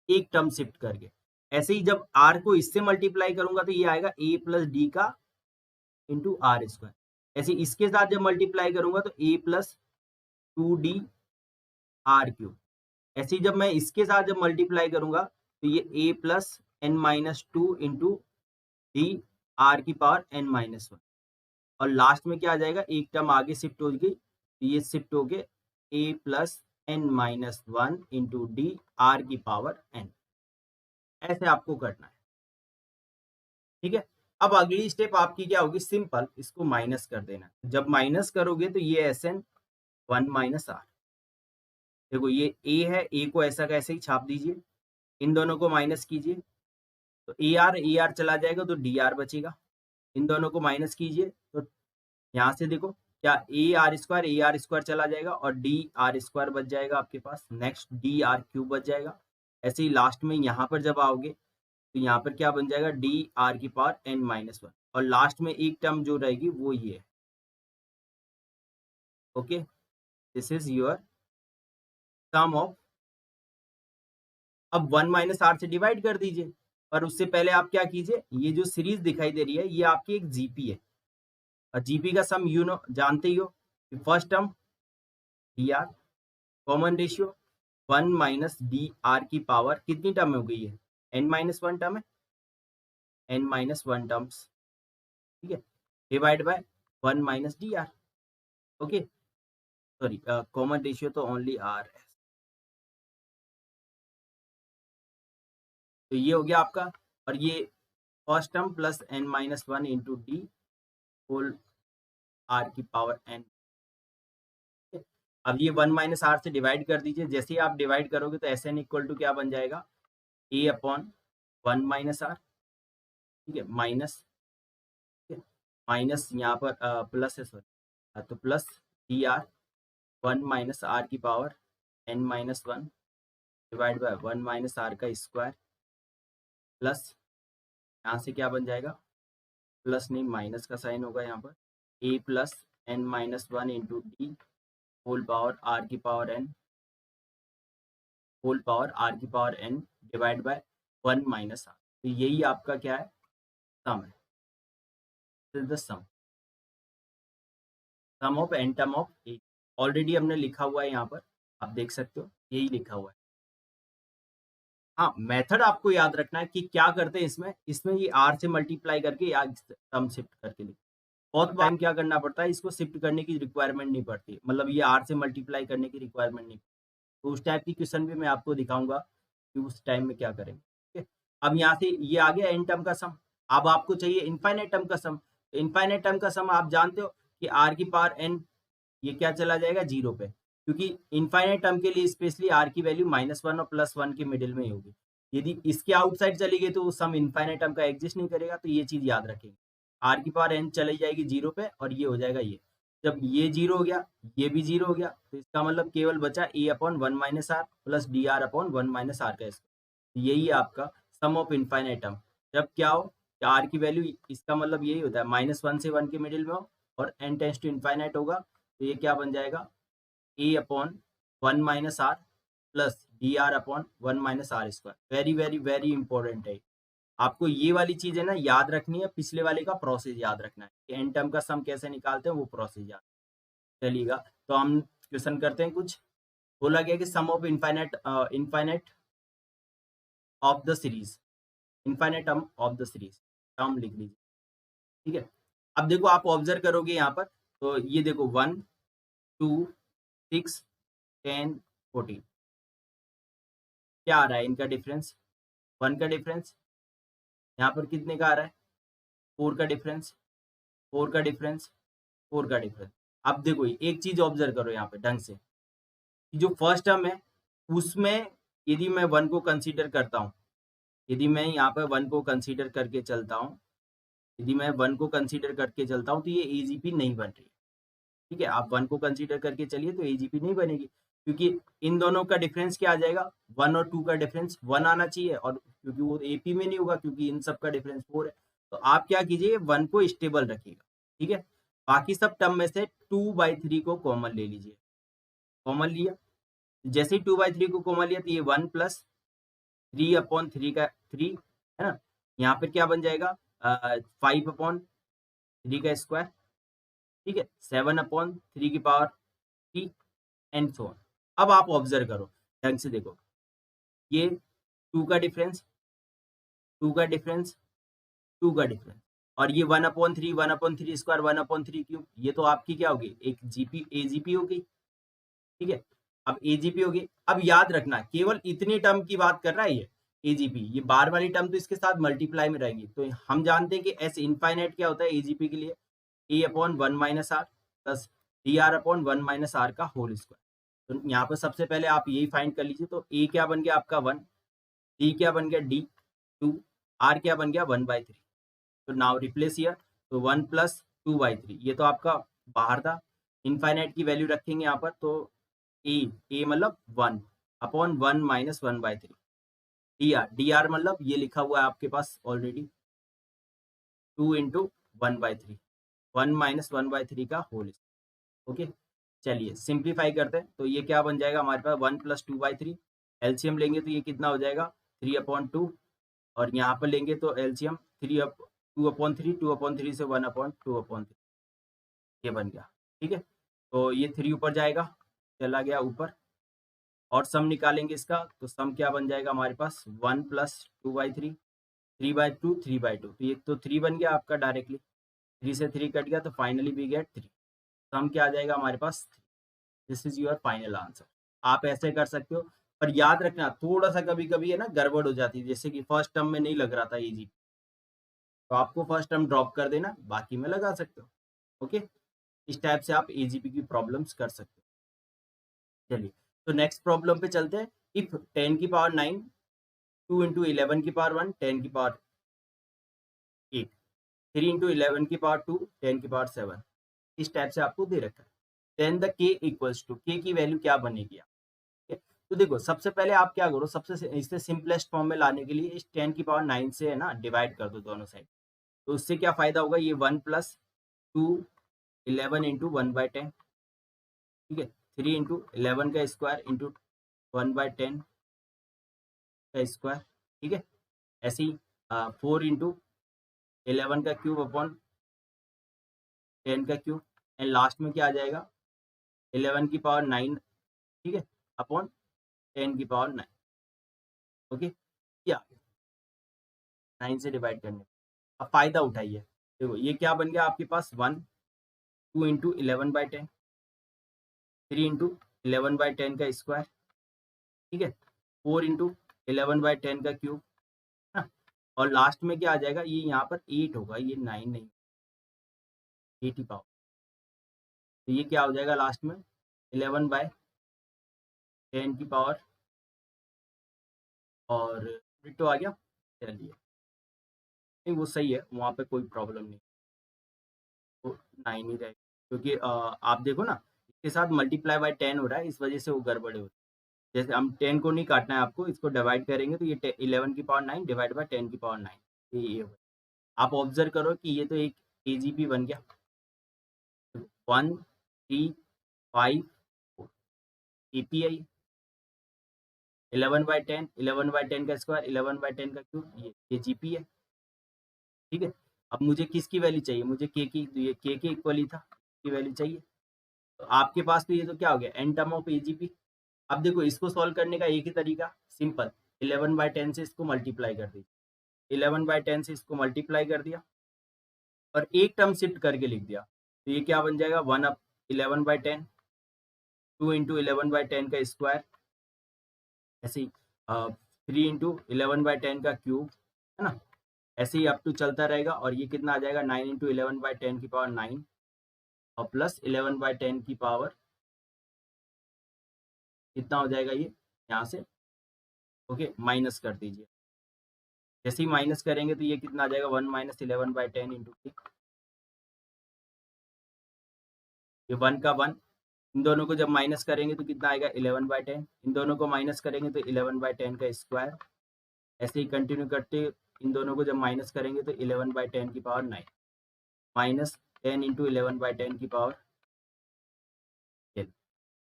एक टर्म शिफ्ट करके। ऐसे ही जब आर को इससे मल्टीप्लाई करूंगा तो ये आएगा ए प्लस डी का इंटू आर स्क्वायर। ऐसे इसके साथ जब मल्टीप्लाई करूंगा तो ए प्लस 2d आर क्यूब। ऐसे ही जब मैं इसके साथ जब मल्टीप्लाई करूंगा तो ये a plus N minus 2 into d are की पावर एन माइनस 1, और लास्ट में क्या आ जाएगा, एक टर्म आगे शिफ्ट हो गई तो ये शिफ्ट हो गए a plus N minus 1 into d are की पावर एन। ऐसे आपको करना है, ठीक है। अब अगली स्टेप आपकी क्या होगी, सिंपल इसको माइनस कर देना। जब माइनस करोगे तो ये एस एन 1 माइनस आर, देखो ये ए है, ए को ऐसा का ऐसे ही छाप दीजिए, इन दोनों को माइनस कीजिए तो ए आर चला जाएगा तो डी आर बचेगा। इन दोनों को माइनस कीजिए तो यहाँ से देखो क्या ए आर स्क्वायर चला जाएगा और डी आर स्क्वायर बच जाएगा आपके पास, नेक्स्ट डी आर क्यूब बच जाएगा। ऐसे ही लास्ट में यहाँ पर जब आओगे तो यहाँ पर क्या बन जाएगा, डी आर की पावर एन माइनस 1, और लास्ट में एक टर्म जो रहेगी वो ये है। Okay, this is your sum of. अब 1 माइनस आर से डिवाइड कर दीजिए, पर उससे पहले आप क्या कीजिए, ये जो सीरीज दिखाई दे रही है ये आपकी एक जीपी है, और जीपी का सम यू नो जानते ही हो, first term D R, common ratio 1 minus D are की पावर कितनी टर्म हो गई है, एन माइनस 1 टर्म है, एन माइनस 1 टर्म्स, ठीक है, divide by 1 minus D R. Okay, sorry common ratio तो ओनली आर है। तो ये हो गया आपका, और ये first term plus N minus 1 into D whole R की पावर एन। अब ये 1 माइनस आर से डिवाइड कर दीजिए, जैसे ही आप डिवाइड करोगे तो एस एन इक्वल टू क्या बन जाएगा, ए अपॉन 1 माइनस आर, ठीक है, माइनस, माइनस यहाँ पर प्लस है, सॉरी, तो plus d r 1 minus r की power N minus 1 divide by 1 minus r का स्क्वायर, प्लस यहाँ से क्या बन जाएगा, प्लस नहीं माइनस का साइन होगा यहाँ पर, a plus N minus 1 into D whole power r की power n, whole power r की power n divide by 1 minus r. तो यही आपका क्या है, सम है, this is the sum, sum of n term of a. Already हमने लिखा हुआ है यहाँ पर, आप देख सकते हो यही लिखा हुआ है। हाँ, मेथड आपको याद रखना है कि क्या करते हैं इसमें, इसमें ये आर से मल्टीप्लाई करके या टर्म शिफ्ट करके लिखते, बहुत टाइम क्या करना पड़ता है, इसको शिफ्ट करने की रिक्वायरमेंट नहीं पड़ती, मतलब ये आर से मल्टीप्लाई करने की रिक्वायरमेंट नहीं। तो उस टाइप की क्वेश्चन भी मैं आपको दिखाऊंगा कि उस टाइम में क्या करेंगे। ठीक है, अब यहाँ से ये आ गया एन टर्म का सम। अब आपको चाहिए इनफाइनाइट टर्म का सम। इनफाइनाइट टर्म का सम आप जानते हो कि आर की पावर एन, ये क्या चला जाएगा 0 पे, क्योंकि इनफाइनाइट टर्म के लिए स्पेशली आर की वैल्यू -1 और +1 के मिडिल में ही होगी। यदि इसके आउटसाइड चली गई तो सम इनफाइनाइट टर्म का एग्जिस्ट नहीं करेगा, तो ये चीज याद रखेंगे। आर की पावर एन चली जाएगी 0 पे और ये हो जाएगा ये। जब ये 0 हो गया, ये भी 0 हो गया, तो इसका मतलब केवल बचा a upon 1 minus r plus d r upon 1 minus r का स्क्वायर। यही है आपका सम ऑफ इनफाइनाइट टर्म। जब क्या हो कि आर की वैल्यू, इसका मतलब यही होता है -1 से 1 के मिडिल में हो और एन टेंस टू इनफाइनाइट होगा, तो ये क्या बन जाएगा a upon 1 minus r plus d r upon 1 minus r square. Very very very important है। आपको ये वाली चीज है ना याद रखनी है, पिछले वाले का प्रोसेस याद रखना है कि एन टर्म का सम कैसे निकालते हैं, वो प्रोसेस याद चलिएगा। तो हम क्वेश्चन करते हैं कुछ। बोला गया कि sum of infinite of the series, infinite term of the series, term लिख लीजिए। ठीक है, अब देखो आप ऑब्जर्व करोगे यहाँ पर, तो ये देखो 1 2 6 10 14 क्या आ रहा है इनका डिफरेंस, 1 का डिफरेंस। यहाँ पर कितने का आ रहा है, 4 का डिफरेंस, 4 का डिफरेंस, 4 का डिफरेंस। अब देखो एक चीज ऑब्जर्व करो यहाँ पे ढंग से, कि जो फर्स्ट टर्म है उसमें यदि मैं 1 को कंसीडर करता हूँ, यदि मैं यहाँ पर 1 को कंसीडर करके चलता हूँ, यदि मैं 1 को कंसीडर करके चलता हूँ, तो ये एजीपी नहीं बन रही है। ठीक है, आप 1 को कंसीडर करके चलिए तो एजीपी नहीं बनेगी, क्योंकि इन दोनों का डिफरेंस क्या आ जाएगा, 1 और 2 का डिफरेंस 1 आना चाहिए, और क्योंकि वो एपी में नहीं होगा क्योंकि इन सब का डिफरेंस 4 है। तो आप क्या कीजिए, 1 को स्टेबल रखिएगा। ठीक है, बाकी सब टर्म में से 2/3 को कॉमन ले लीजिए। कॉमन लिया, जैसे ही 2/3 को कॉमन लिया तो ये 1 प्लस 3/3 का 3 है ना, यहाँ पर क्या बन जाएगा 5/3 का स्क्वायर। ठीक है, 7/3 की पावर 3 एंड सो ऑन। अब आप ऑब्जर्व करो ढंग से, देखो ये 2 का डिफरेंस, 2 का डिफरेंस, 2 का डिफरेंस, और ये 1/3 1/3 स्क्वायर 1/3 क्यूब, ये तो आपकी क्या होगी, एक जीपी एजीपी होगी। ठीक है, अब एजीपी होगी। अब याद रखना केवल इतनी टर्म की बात कर रहा है ये एजीपी, ये बार वाली टर्म तो इसके साथ मल्टीप्लाई में रहेगी। तो हम जानते हैं कि एस इनफाइनाइट क्या होता है एजीपी के लिए, a upon 1 minus r plus d r upon 1 minus r का होल स्क्वायर। तो यहाँ पर सबसे पहले आप यही फाइंड कर लीजिए, तो ए क्या बन गया आपका 1, डी क्या बन गया डी 2, आर क्या बन गया 1/3। तो नाउ रिप्लेस हियर, तो 1 प्लस 2/3, ये तो आपका बाहर था। इनफाइनाइट की वैल्यू रखेंगे यहाँ पर, तो ए मतलब 1 अपॉन 1 माइनस 1/3, डी आर मतलब ये लिखा हुआ है आपके पास ऑलरेडी 2 इंटू 1/3, 1 माइनस 1/3 का होल। ओके, चलिए सिंप्लीफाई करते हैं, तो ये क्या बन जाएगा हमारे पास 1 प्लस 2/3, एलसीएम लेंगे तो ये कितना हो जाएगा 3/2, और यहाँ पर लेंगे तो एलसीएम 2/3, 2/3 से 1/2/3, ये बन गया। ठीक है, तो ये 3 ऊपर जाएगा, चला गया ऊपर, और सम निकालेंगे इसका, तो सम क्या बन जाएगा हमारे पास 1 प्लस 2/3, 3/2 3/2, तो ये तो 3 बन गया आपका डायरेक्टली, 3 से 3 कट गया, तो फाइनली वी गेट 3। सम क्या आ जाएगा हमारे पास, this is your final answer. आप ऐसे कर सकते हो, पर याद रखना थोड़ा सा कभी कभी है ना गड़बड़ हो जाती है, जैसे कि फर्स्ट टर्म में नहीं लग रहा था इजी, तो आपको फर्स्ट टर्म ड्रॉप कर देना, बाकी में लगा सकते हो। ओके, इस टाइप से आप एजीपी की प्रॉब्लम्स कर सकते हो। चलिए, तो नेक्स्ट प्रॉब्लम पे चलते हैं। इफ 10 की पावर 9 2 इंटू 11 की पावर 1 10 की पावर 8 3 इंटू 11 की पावर 2 10 की पावर 7, इस टाइप से आपको दे रखा है। देन द के इक्वल्स टू, के की वैल्यू क्या बनेगी। तो देखो सबसे पहले आप क्या करो, सबसे इससे सिंपलेस्ट फॉर्म में लाने के लिए इस 10 की पावर 9 से है ना डिवाइड कर दो दोनों साइड। तो उससे क्या फायदा होगा, ये 1 प्लस 2 11 इंटू 1/10, ठीक है, 3 इंटू 11 का स्क्वायर इंटू 1/10 का स्क्वायर। ठीक है, ऐसे ही 4 इंटू 11 का क्यूब अपॉन 10 का क्यूब, एंड लास्ट में क्या आ जाएगा 11 की पावर 9, ठीक है, अपॉन 10 की पावर 9। ओके, क्या 9 से डिवाइड करने, अब फायदा उठाइए। देखो ये क्या बन गया आपके पास 1 2 इंटू 11/10, 3 इंटू 11/10 का स्क्वायर, ठीक है, 4 इंटू 11/10 का क्यूब ना, और लास्ट में क्या आ जाएगा, ये यहाँ पर 8 होगा, ये 9 नहीं, 8 ही पावर। तो ये क्या हो जाएगा लास्ट में 11/10 की पावर, और डिटो आ गया। चलिए, नहीं वो सही है, वहाँ पे कोई प्रॉब्लम नहीं। तो 9 ही रहेगा, क्योंकि आप देखो ना इसके साथ मल्टीप्लाई बाय 10 हो रहा है, इस वजह से वो गड़बड़ हो रही है। जैसे हम 10 को नहीं काटना है आपको, इसको डिवाइड करेंगे तो ये 11 की पावर 9 डिवाइड बाय 10 की पावर 9, ये हो। आप ऑब्जर्व करो कि ये तो एक केजीपी बन गया, 1 3 5 एपीआई 11/10, 11/10 का स्क्वायर, 11/10 का क्यूब, ये जीपी है। ठीक है, अब मुझे किसकी वैल्यू चाहिए, मुझे के की, तो ये के इक्वल ही था, की वैल्यू चाहिए। तो आपके पास तो ये तो क्या हो गया, एन टर्म ऑफ एजीपी। अब देखो इसको सॉल्व करने का एक ही तरीका, सिंपल, 11/10 से इसको मल्टीप्लाई कर दीजिए, 11/10 से इसको मल्टीप्लाई कर दिया और एक टर्म शिफ्ट करके लिख दिया, तो ये क्या बन जाएगा, 1/11/10, 2 इंटू 11/10 का स्क्वायर, ऐसे ही 3 इंटू 11/10 का क्यूब, है ना, ऐसे ही अप टू चलता रहेगा। और ये कितना आ जाएगा, 9 इंटू 11/10 की पावर 9 और प्लस 11/10 की पावर, कितना हो जाएगा ये, यहाँ से ओके माइनस कर दीजिए। जैसे ही माइनस करेंगे तो ये कितना आ जाएगा, 1 माइनस 11/10 इंटू के, ये 1 का 1, इन दोनों को जब माइनस करेंगे तो कितना आएगा, 11/10, इन दोनों को माइनस करेंगे तो 11/10 का स्क्वायर, ऐसे ही कंटिन्यू करते, इन दोनों को जब माइनस करेंगे तो 11/10 की पावर 9 माइनस 10 इंटू 11/10 की पावर 10।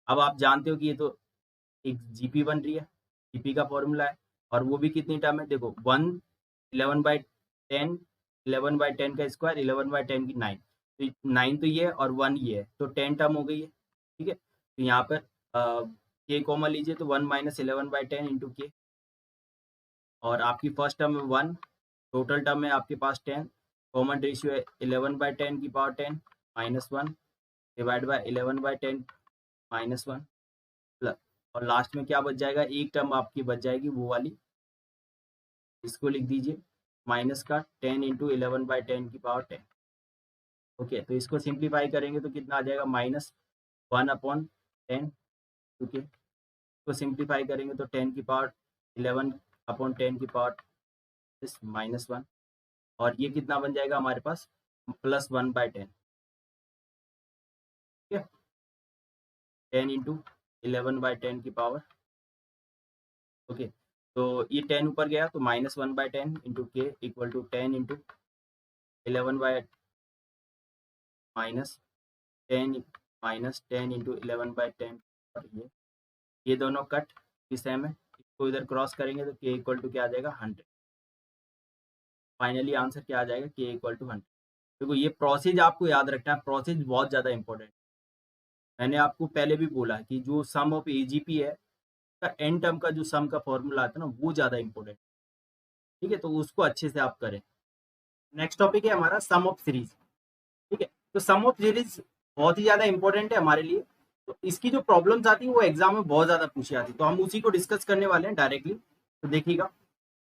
अब आप जानते हो कि ये तो एक जीपी बन रही है, जीपी का फॉर्मूला है, और वो भी कितनी टर्म है, देखो 1 11/10, 11/10 का स्क्वायर, 11/10 की 9, तो 9 तो ये है और 1 ये है, तो 10 टर्म हो गई है। ठीक है, तो यहाँ पर के कॉमन लीजिए तो 1 माइनस 11/10 इंटू के, और आपकी फर्स्ट टर्म है 1, टोटल टर्म है आपके पास 10, कॉमन रेशियो है 11/10 की power 10 minus 1 divide bye 11/10 minus 1 plus, और लास्ट में क्या बच जाएगा, एक टर्म आपकी बच जाएगी वो वाली, इसको लिख दीजिए माइनस का 10 इंटू 11/10 की पावर 10। ओके, तो इसको सिंप्लीफाई करेंगे तो कितना आ जाएगा, माइनस 1/10। ओके, इसको सिंप्लीफाई करेंगे तो 10 की पावर 11/10 की पावर माइनस 1, और ये कितना बन जाएगा हमारे पास, प्लस 1/10। ठीक है, 10 इंटू 11/10 की पावर, ओके, तो ये 10 ऊपर गया तो minus 1/10 into K equal to 10 into 11 by minus 10 minus 10 into 11/10। और ये दोनों कट की सेम है, इसको इधर क्रॉस करेंगे तो के इक्वल टू क्या आ जाएगा, 100। फाइनली आंसर क्या आ जाएगा, के इक्वल टू 100। देखो ये प्रोसेस आपको याद रखना है, प्रोसेस बहुत ज़्यादा इंपॉर्टेंट। मैंने आपको पहले भी बोला कि जो सम ऑफ एजीपी है का एन टर्म का जो सम का फॉर्मूला आता है ना, वो ज़्यादा इंपॉर्टेंट। ठीक है, तो उसको अच्छे से आप करें। नेक्स्ट टॉपिक है हमारा सम ऑफ सीरीज। ठीक है, तो सम ऑफ सीरीज बहुत ही ज़्यादा इंपॉर्टेंट है हमारे लिए। तो इसकी जो प्रॉब्लम्स आती है वो एग्जाम में बहुत ज़्यादा पूछी जाती है, तो हम उसी को डिस्कस करने वाले हैं डायरेक्टली। तो देखिएगा,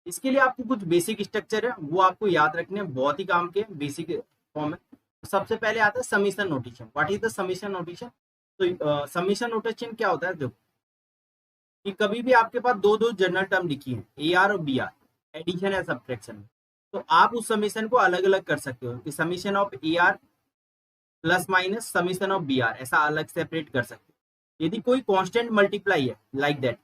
इसके लिए आपको कुछ बेसिक स्ट्रक्चर है वो आपको याद रखने हैं, बहुत ही काम के बेसिक फॉर्म है। सबसे पहले आता है summation notation. What is the summation notation? तो समीशन नोटेशन क्या होता है, देखो कि कभी भी आपके पास दो दो जनरल टर्म लिखी है, ए आर और बी आर, एडिशन या सब्ट्रैक्शन में, तो आप उस समीशन को अलग अलग कर सकते हो कि summation of A R plus minus summation of B R, ऐसा अलग सेपरेट कर सकते हो। यदि कोई कांस्टेंट मल्टीप्लाई है like that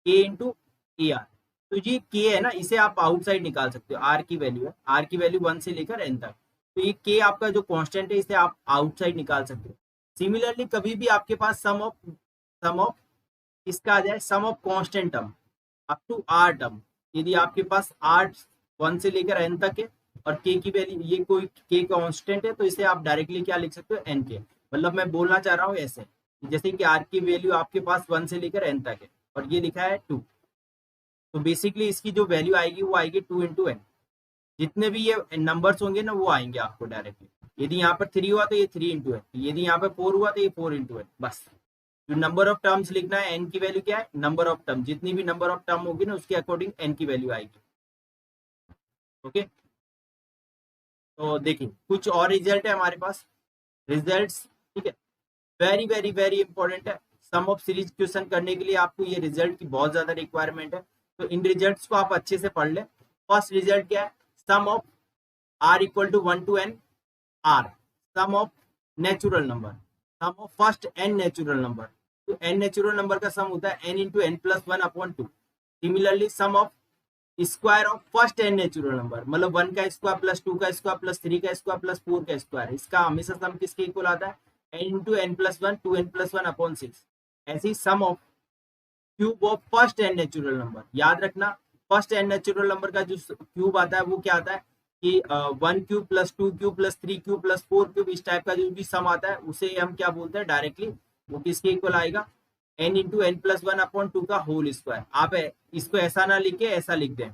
K into A R, तो ये के है ना, इसे आप आउटसाइड निकाल सकते हो। आर की वैल्यू है, आर की वैल्यू 1 से लेकर एन तक, तो ये के आपका जो कांस्टेंट है इसे आप आउटसाइड निकाल सकते हो। सिमिलरली कभी भी आपके पास सम ऑफ इसका आ जाए, sum of constant term up to r term, यदि आपके पास आर 1 से लेकर एन तक है और के की वैल्यू, ये कोई के कांस्टेंट है, तो इसे आप डायरेक्टली क्या लिख सकते हो, एन के। मतलब मैं बोलना चाह रहा हूँ ऐसे, जैसे कि आर की वैल्यू आपके पास 1 से लेकर एन तक है और ये लिखा है 2, तो बेसिकली इसकी जो वैल्यू आएगी वो आएगी 2 इंटू एन। जितने भी ये नंबर्स होंगे ना वो आएंगे आपको डायरेक्टली। यदि यहाँ पर 3 हुआ तो ये 3 इंटू एन, यदि यहाँ पर 4 हुआ तो ये 4 इंटू एन। बस जो नंबर ऑफ टर्म्स लिखना है, एन की वैल्यू क्या है, नंबर ऑफ टर्म, जितनी भी नंबर ऑफ टर्म होगी ना उसके अकॉर्डिंग एन की वैल्यू आएगी। ओके, तो देखिए कुछ और रिजल्ट है हमारे पास, रिजल्ट्स। ठीक है, वेरी वेरी वेरी इंपॉर्टेंट है। सम ऑफ सीरीज क्वेश्चन करने के लिए आपको ये रिजल्ट की बहुत ज्यादा रिक्वायरमेंट है, तो इन रिजल्ट्स को आप अच्छे से पढ़ लें। फर्स्ट रिजल्ट क्या है, sum of r equal to 1 to n r, sum of natural number, sum of first n natural number. तो एन नेचुरल नंबर का सम होता है n into N plus one upon two. Similarly sum of square of first n natural number, मतलब वन का स्क्वायर प्लस टू का स्क्वायर प्लस थ्री का स्क्वायर प्लस फोर का स्क्वायर, इसका हमेशा सम किसके इक्वल आता है, n into N plus one, two N plus one upon six. ऐसे ही sum of cube of first n natural number, याद रखना फर्स्ट एन नेचुरल नंबर का जो क्यूब आता है वो क्या आता है कि one cube plus two cube plus three cube plus four cube, इस टाइप का जो भी सम आता है उसे हम क्या बोलते हैं डायरेक्टली, वो किसके इक्वल आएगा, N into N plus one upon two का होल स्क्वायर। आप इसको ऐसा ना लिख के ऐसा लिख दें,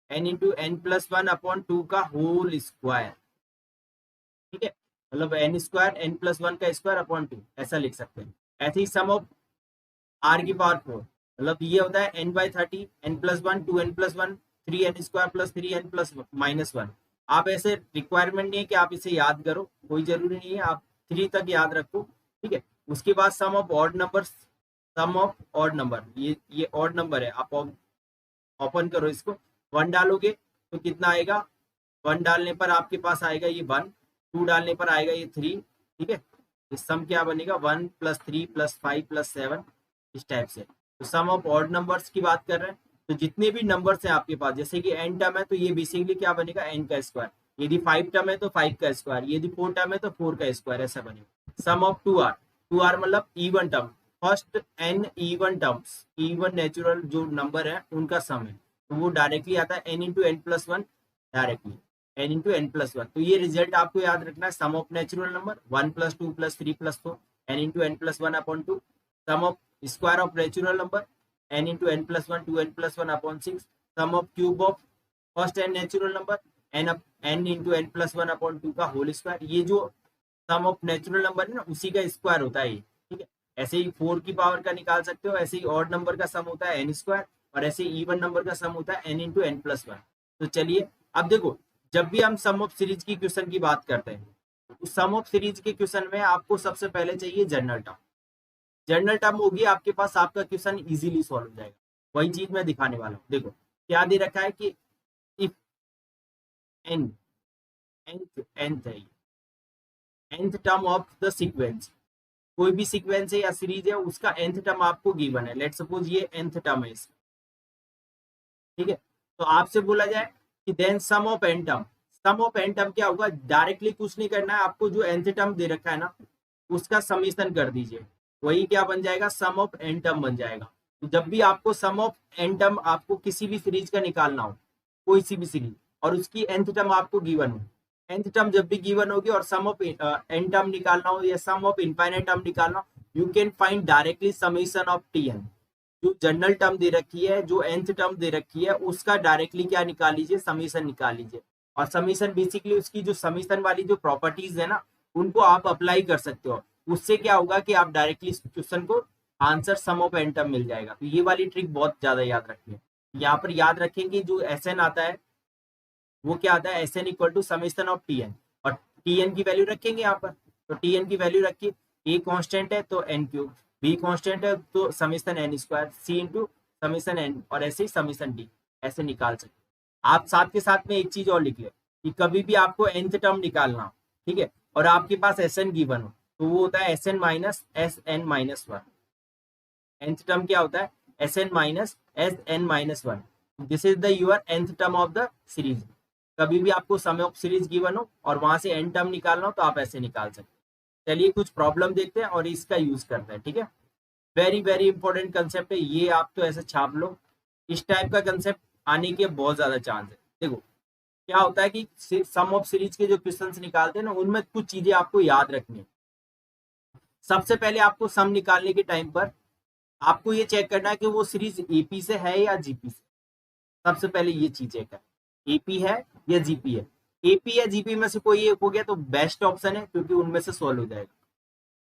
N into N plus one upon two का होल स्क्वायर, ठीक है, मतलब N square N plus one का स्क्वायर अपॉन टू, ऐसा लिख सकते हैं। ऐसे ही सम ऑफ आर की पावर फोर, मतलब ये होता है N by thirty, N plus one, two N plus one, three N square plus three N plus minus one. आप ऐसे रिक्वायरमेंट नहीं है कि आप इसे याद करो, कोई जरूरी नहीं है, आप थ्री तक याद रखो, ठीक है। उसके बाद sum of odd number, sum of odd number, ये ऑड नंबर है, आप ओपन करो इसको, वन डालोगे तो कितना आएगा, वन डालने पर आपके पास आएगा ये वन, टू डालने पर आएगा ये थ्री, ठीक है। इस सम क्या बनेगा, one plus three plus five plus seven, इस टाइप से। तो सम ऑफ ऑड नंबर्स की बात कर रहे हैं, तो जितने भी नंबर्स हैं आपके पास, जैसे कि एन टर्म है तो ये बेसिकली क्या बनेगा, एन का स्क्वायर, यदि फाइव टर्म है तो फाइव का स्क्वायर, यदि फोर टर्म है तो फोर का स्क्वायर, ऐसा बनेगा। सम ऑफ टू आर मतलब even term, first n even terms, even natural जो नंबर है उनका सम है, तो वो डायरेक्टली आता है n into N plus one, directly n into N plus one. तो ये रिजल्ट आपको याद रखना है, sum of natural number one plus two plus three plus four, n into N plus one upon two, sum of square of natural number n into n plus one, two n plus one upon six, sum of cube of first n natural number n into n plus one upon two का होल स्क्वायर। ये जो सम ऑफ नेचुरल नंबर है ना उसी का स्क्वायर होता है ये, ठीक है। ऐसे ही फोर की पावर का निकाल सकते हो, ऐसे ही ऑड नंबर का सम होता है n स्क्वायर, और ऐसे ही इवन नंबर का सम होता है n into n plus one. तो चलिए अब देखो, जब भी हम सम ऑफ सीरीज की क्वेश्चन की बात करते हैं, तो सम ऑफ सीरीज के क्वेश्चन में आपको सबसे पहले चाहिए जनरल टर्म। जनरल टर्म होगी आपके पास, आपका क्वेश्चन इजीली सॉल्व हो जाएगा। वही चीज मैं दिखाने वाला हूँ। देखो क्या दे रखा है कि इफ एन nth है, nth term of the sequence, कोई भी सीक्वेंस है या सीरीज है उसका nth टर्म आपको गिवन है, लेट सपोज ये nth टर्म है इसका, ठीक है। तो आपसे बोला जाए कि then sum of n term, sum of n term क्या होगा, डायरेक्टली कुछ नहीं करना है आपको, जो nth टर्म दे रखा है ना उसका समीशन कर दीजिए, वही क्या बन जाएगा, सम ऑफ एन टर्म बन जाएगा। तो जब भी आपको सम ऑफ एन टर्म, आपको किसी भी सीरीज का निकालना हो, कोई सी भी सीरीज, और उसकी nth टर्म आपको गिवन हो, nth टर्म जब भी गिवन होगी और सम ऑफ एन टर्म निकालना हो या सम ऑफ इनफाइनाइट टर्म निकालना हो, you can find directly summation of tn। जो जनरल टर्म दे रखी है, जो nth टर्म दे रखी है, उसका डायरेक्टली क्या निकाल लीजिए, समीशन निकाल लीजिए। और समीशन बेसिकली उसकी जो समीशन वाली जो प्रॉपर्टीज है ना उनको आप अप्लाई कर सकते हो, उससे क्या होगा कि आप डायरेक्टली इस क्वेश्चन को answer sum of n term मिल जाएगा। तो ये वाली ट्रिक बहुत ज्यादा याद रखिए। यहाँ पर याद रखेंगे जो एस एन आता है वो क्या आता है, S N equal to summation of T N, और टी एन की वैल्यू रखेंगे यहाँ पर, तो टी एन की वैल्यू रखिए, ए कॉन्स्टेंट है तो एन क्यूब, बी कॉन्स्टेंट है तो समेशन एन स्क्वायर, सी इंटू समेशन एन, और ऐसे ही समेशन डी, ऐसे निकाल सकते। आप साथ के साथ में एक चीज और लिख ले कि कभी भी आपको nth टर्म निकालना, ठीक है, और आपके पास एस एन गिवन हो, तो वो होता है S N minus S N minus one. nth term क्या होता है, S N minus S N minus one. This is the your nth term of the series. कभी भी आपको सम ऑफ सीरीज गिवन हो और वहां से एन टर्म निकालना हो तो आप ऐसे निकाल सकते हैं। चलिए कुछ प्रॉब्लम देखते हैं और इसका यूज करते हैं, ठीक है। वेरी वेरी इंपॉर्टेंट कंसेप्ट है ये, आप तो ऐसे छाप लो, इस टाइप का कंसेप्ट आने के बहुत ज्यादा चांस है। देखो क्या होता है कि सम ऑफ सीरीज के जो क्वेश्चंस निकालते हैं ना उनमें कुछ चीजें आपको याद रखनी है। सबसे पहले आपको सम निकालने के टाइम पर आपको ये चेक करना है कि वो सीरीज एपी से है या जीपी से। सबसे पहले ये चीज चेक है, एपी है या जीपी है। एपी या जीपी में से कोई एक हो गया तो बेस्ट ऑप्शन है, क्योंकि उनमें से सॉल्व हो जाएगा।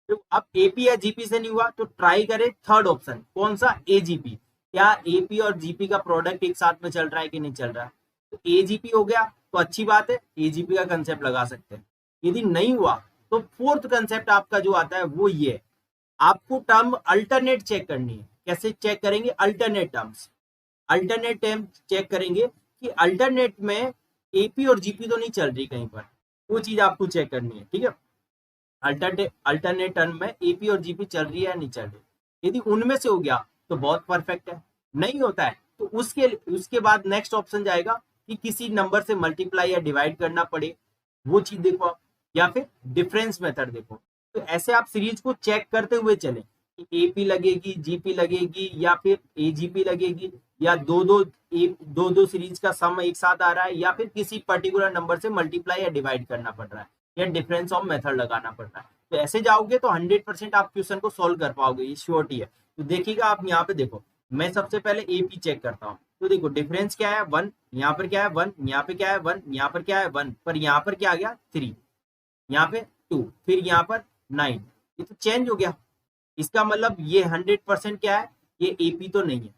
तो अब एपी या जीपी से नहीं हुआ तो ट्राई करें थर्ड ऑप्शन, कौन सा, एजीपी। क्या एपी और जीपी का प्रोडक्ट एक साथ में चल रहा है कि नहीं चल रहा है, तो एजीपी हो गया तो अच्छी बात है, एजीपी का कंसेप्ट लगा सकते हैं। यदि नहीं हुआ तो फोर्थ कंसेप्ट आपका जो आता है वो ये, आपको टर्म अल्टरनेट चेक करनी है। कैसे चेक करेंगे, alternate terms, alternate term check करेंगे कि अल्टरनेट में एपी और जीपी तो नहीं चल रही कहीं पर, वो चीज आपको चेक करनी है, ठीक है। अल्टरनेट टर्म में एपी और जीपी चल रही है या नहीं चल रही। यदि उनमें से हो गया तो बहुत परफेक्ट है, नहीं होता है तो उसके बाद नेक्स्ट ऑप्शन जाएगा कि किसी नंबर से मल्टीप्लाई या डिवाइड करना पड़े, वो चीज देखो आप, या फिर डिफरेंस मेथड देखो। तो ऐसे आप सीरीज को चेक करते हुए चले कि एपी लगेगी, जीपी लगेगी, या फिर एजीपी लगेगी, या दो दो सीरीज का सम एक साथ आ रहा है, या फिर किसी पर्टिकुलर नंबर से मल्टीप्लाई या डिवाइड करना पड़ रहा है, या डिफरेंस ऑफ मेथड लगाना पड़ रहा है। तो ऐसे जाओगे तो 100% आप क्वेश्चन को सोल्व कर पाओगे, ये श्योरिटी है। तो देखिएगा आप यहाँ पे देखो, मैं सबसे पहले एपी चेक करता हूँ। तो देखो डिफरेंस क्या है 1, यहाँ पर क्या है 1, यहाँ पे क्या है 1, यहाँ पर क्या है 1, पर यहाँ पर क्या आ गया 3, यहाँ पे 2, फिर यहाँ पर 9, ये तो चेंज हो गया। इसका मतलब ये 100% क्या है, ये एपी तो नहीं है।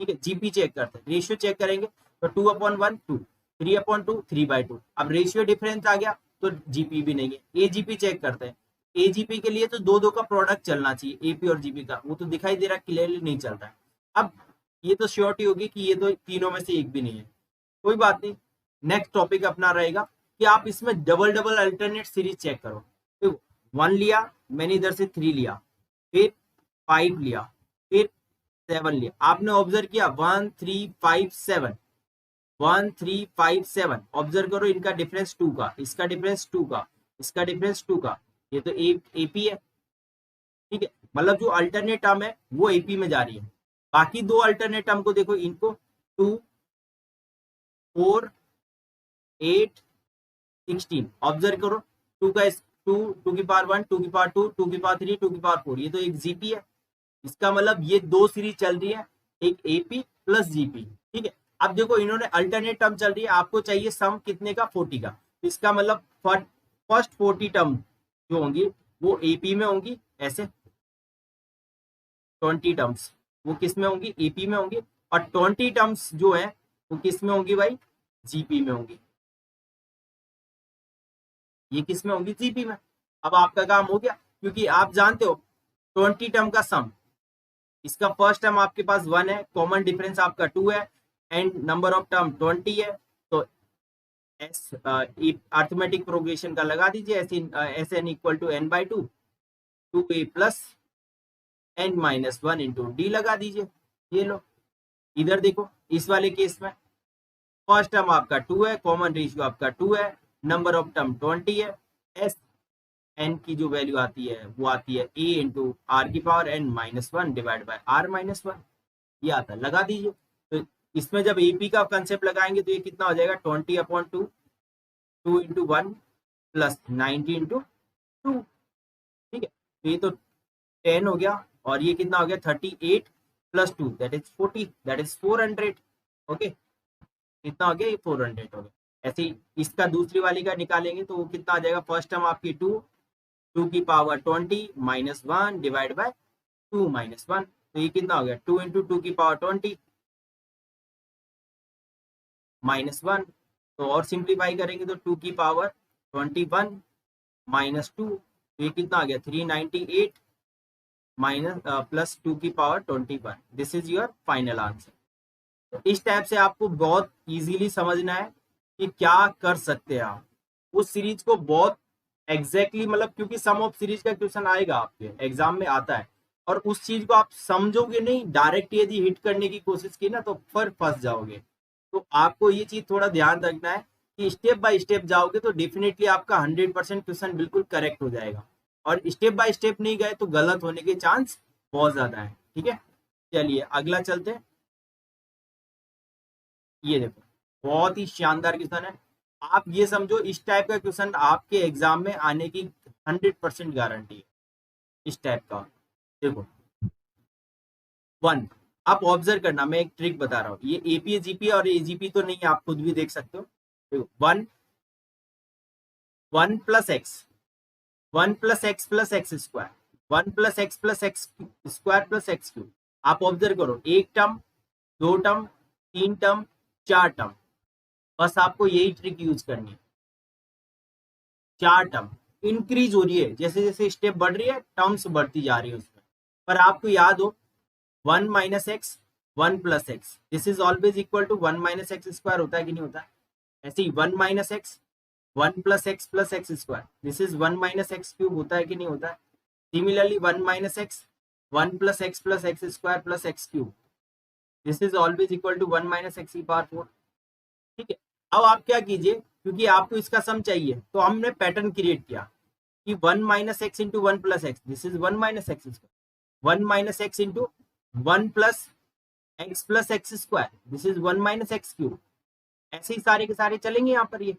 ठीक है, जीपी चेक करते हैं, रेशियो चेक करेंगे तो 2/1 2, 3/2 3/2। अब रेशियो डिफरेंस आ गया तो जीपी भी नहीं है। एजीपी चेक करते हैं, एजीपी के लिए तो दो दो का प्रोडक्ट चलना चाहिए, एपी और जीपी का, वो तो दिखाई दे रहा है, क्लियरली नहीं चल रहा है। अब ये तो श्योरिटी होगी कि ये तो तीनों में से एक भी नहीं है, कोई बात नहीं। नेक्स्ट टॉपिक अपना रहेगा कि आप इसमें double double alternate series check करो। तो 1 लिया मैंने, इधर से 3 लिया, फिर 5 लिया, फिर 7 लिया। आपने ऑब्जर्व किया 1 3 5 7, 1 3 5 7, ऑब्जर्व करो इनका डिफरेंस 2 का, इसका डिफरेंस 2 का, इसका डिफरेंस 2 का, ये तो एपी है। ठीक है, मतलब जो अल्टरनेट टर्म है वो एपी में जा रही है। बाकी दो अल्टरनेट टर्म को देखो, इनको 2 4 8 16 ऑब्जर्व करो। 2 का 2, 2 की पावर 1, 2 की पावर 2, 2 की पावर 3, 2 की पावर 4, ये तो एक जीपी है। इसका मतलब ये दो सीरीज चल रही है, एक एपी प्लस जीपी। ठीक है, अब देखो इन्होंने अल्टरनेट टर्म चल रही है, आपको चाहिए सम कितने का 40 का। इसका मतलब फर्स्ट 40 टर्म जो होंगी वो एपी में होंगी, ऐसे 20 टर्म्स वो किस में होंगी, एपी में होंगी, और 20 टर्म्स जो है वो किस में होंगी भाई, जीपी में होंगी। ये किस में होंगी, जीपी में। अब आपका काम हो गया, क्योंकि आप जानते हो 20 टर्म का सम, इसका फर्स्ट टर्म आपके पास 1 है, कॉमन डिफरेंस आपका 2 है, एंड नंबर ऑफ टर्म 20 है। तो एस अर्थमेटिक प्रोग्रेशन का लगा दीजिए, S N equal to N by 2, 2a plus N minus 1 into D लगा दीजिए। ये लो, इधर देखो इस वाले केस में फर्स्ट टर्म आपका 2 है, कॉमन रेशियो आपका 2 है, नंबर ऑफ टर्म 20 है, एस एन की जो वैल्यू आती है वो आती है ए इंटू आर की power N minus 1 divide by R minus 1, ये आता है, लगा दीजिए। तो इसमें जब एपी का कंसेप्ट लगाएंगे तो ये कितना हो जाएगा, 20/2, 2 इंटू 1 प्लस 90 इंटू 2। ठीक है, तो ये तो 10 हो गया, और ये कितना हो गया 38 plus 2 that is 40, that is 400। Okay, कितना हो गया, ये 400 हो गया। ऐसे ही इसका दूसरी वाली का निकालेंगे तो वो कितना आ जाएगा, फर्स्ट टर्म आपकी 2, 2 की power 20 minus 1 divide bye 2 minus 1, तो ये कितना हो गया 2 इंटू 2 की पावर 20 माइनस 1। तो और सिंप्लीफाई करेंगे तो 2 की पावर 21 माइनस 2, तो ये कितना आ गया 398 माइनस प्लस 2 की power 21। This is your final answer. तो इस टाइप से आपको बहुत इजीली समझना है कि क्या कर सकते हैं आप उस सीरीज को, बहुत एग्जैक्टली मतलब, क्योंकि सम ऑफ सीरीज का क्वेश्चन आएगा आपके एग्जाम में आता है, और उस चीज को आप समझोगे नहीं, डायरेक्ट यदि हिट करने की कोशिश की ना तो फिर फंस जाओगे। तो आपको ये चीज थोड़ा ध्यान रखना है कि स्टेप बाय स्टेप जाओगे तो डेफिनेटली आपका 100% क्वेश्चन बिल्कुल करेक्ट हो जाएगा, और स्टेप बाय स्टेप नहीं गए तो गलत होने के चांस बहुत ज्यादा है। ठीक है, चलिए अगला चलते हैं। ये देखो बहुत ही शानदार क्वेश्चन है, आप ये समझो इस टाइप का क्वेश्चन आपके एग्जाम में आने की 100% गारंटी है। इस टाइप का देखो 1, आप ऑब्जर्व करना, मैं एक ट्रिक बता रहा हूँ, ये एपी जीपी और एजीपी तो नहीं है, आप खुद भी देख सकते हो। देखो 1 1 plus x, 1 plus x plus X square, 1 plus X square plus X cube. आप ऑब्जर्व करो, एक टर्म, दो टर्म, तीन टर्म, चार टर्म, बस आपको यही ट्रिक यूज करनी है। चार टर्म इंक्रीज हो रही है, जैसे जैसे स्टेप बढ़ रही है टर्म्स बढ़ती जा रही है उसमें, पर आपको याद हो 1 minus X 1 plus X, this is always equal to 1 minus X square, होता है कि नहीं होता है। ऐसे ही 1 minus X 1 plus X square, this is 1 minus X cube, होता है कि नहीं होता है? Similarly 1 minus X, 1 plus X square plus X cube, this is always equal to 1 minus x की पावर 4। ठीक है, अब आप क्या कीजिए, क्योंकि आपको इसका सम चाहिए तो हमने पैटर्न क्रिएट किया कि 1 minus x into 1 plus X, this is 1 minus X square, 1 minus x into 1 plus X square, this is 1 minus X cube. ऐसे ही सारे के सारे चलेंगे यहाँ पर ये।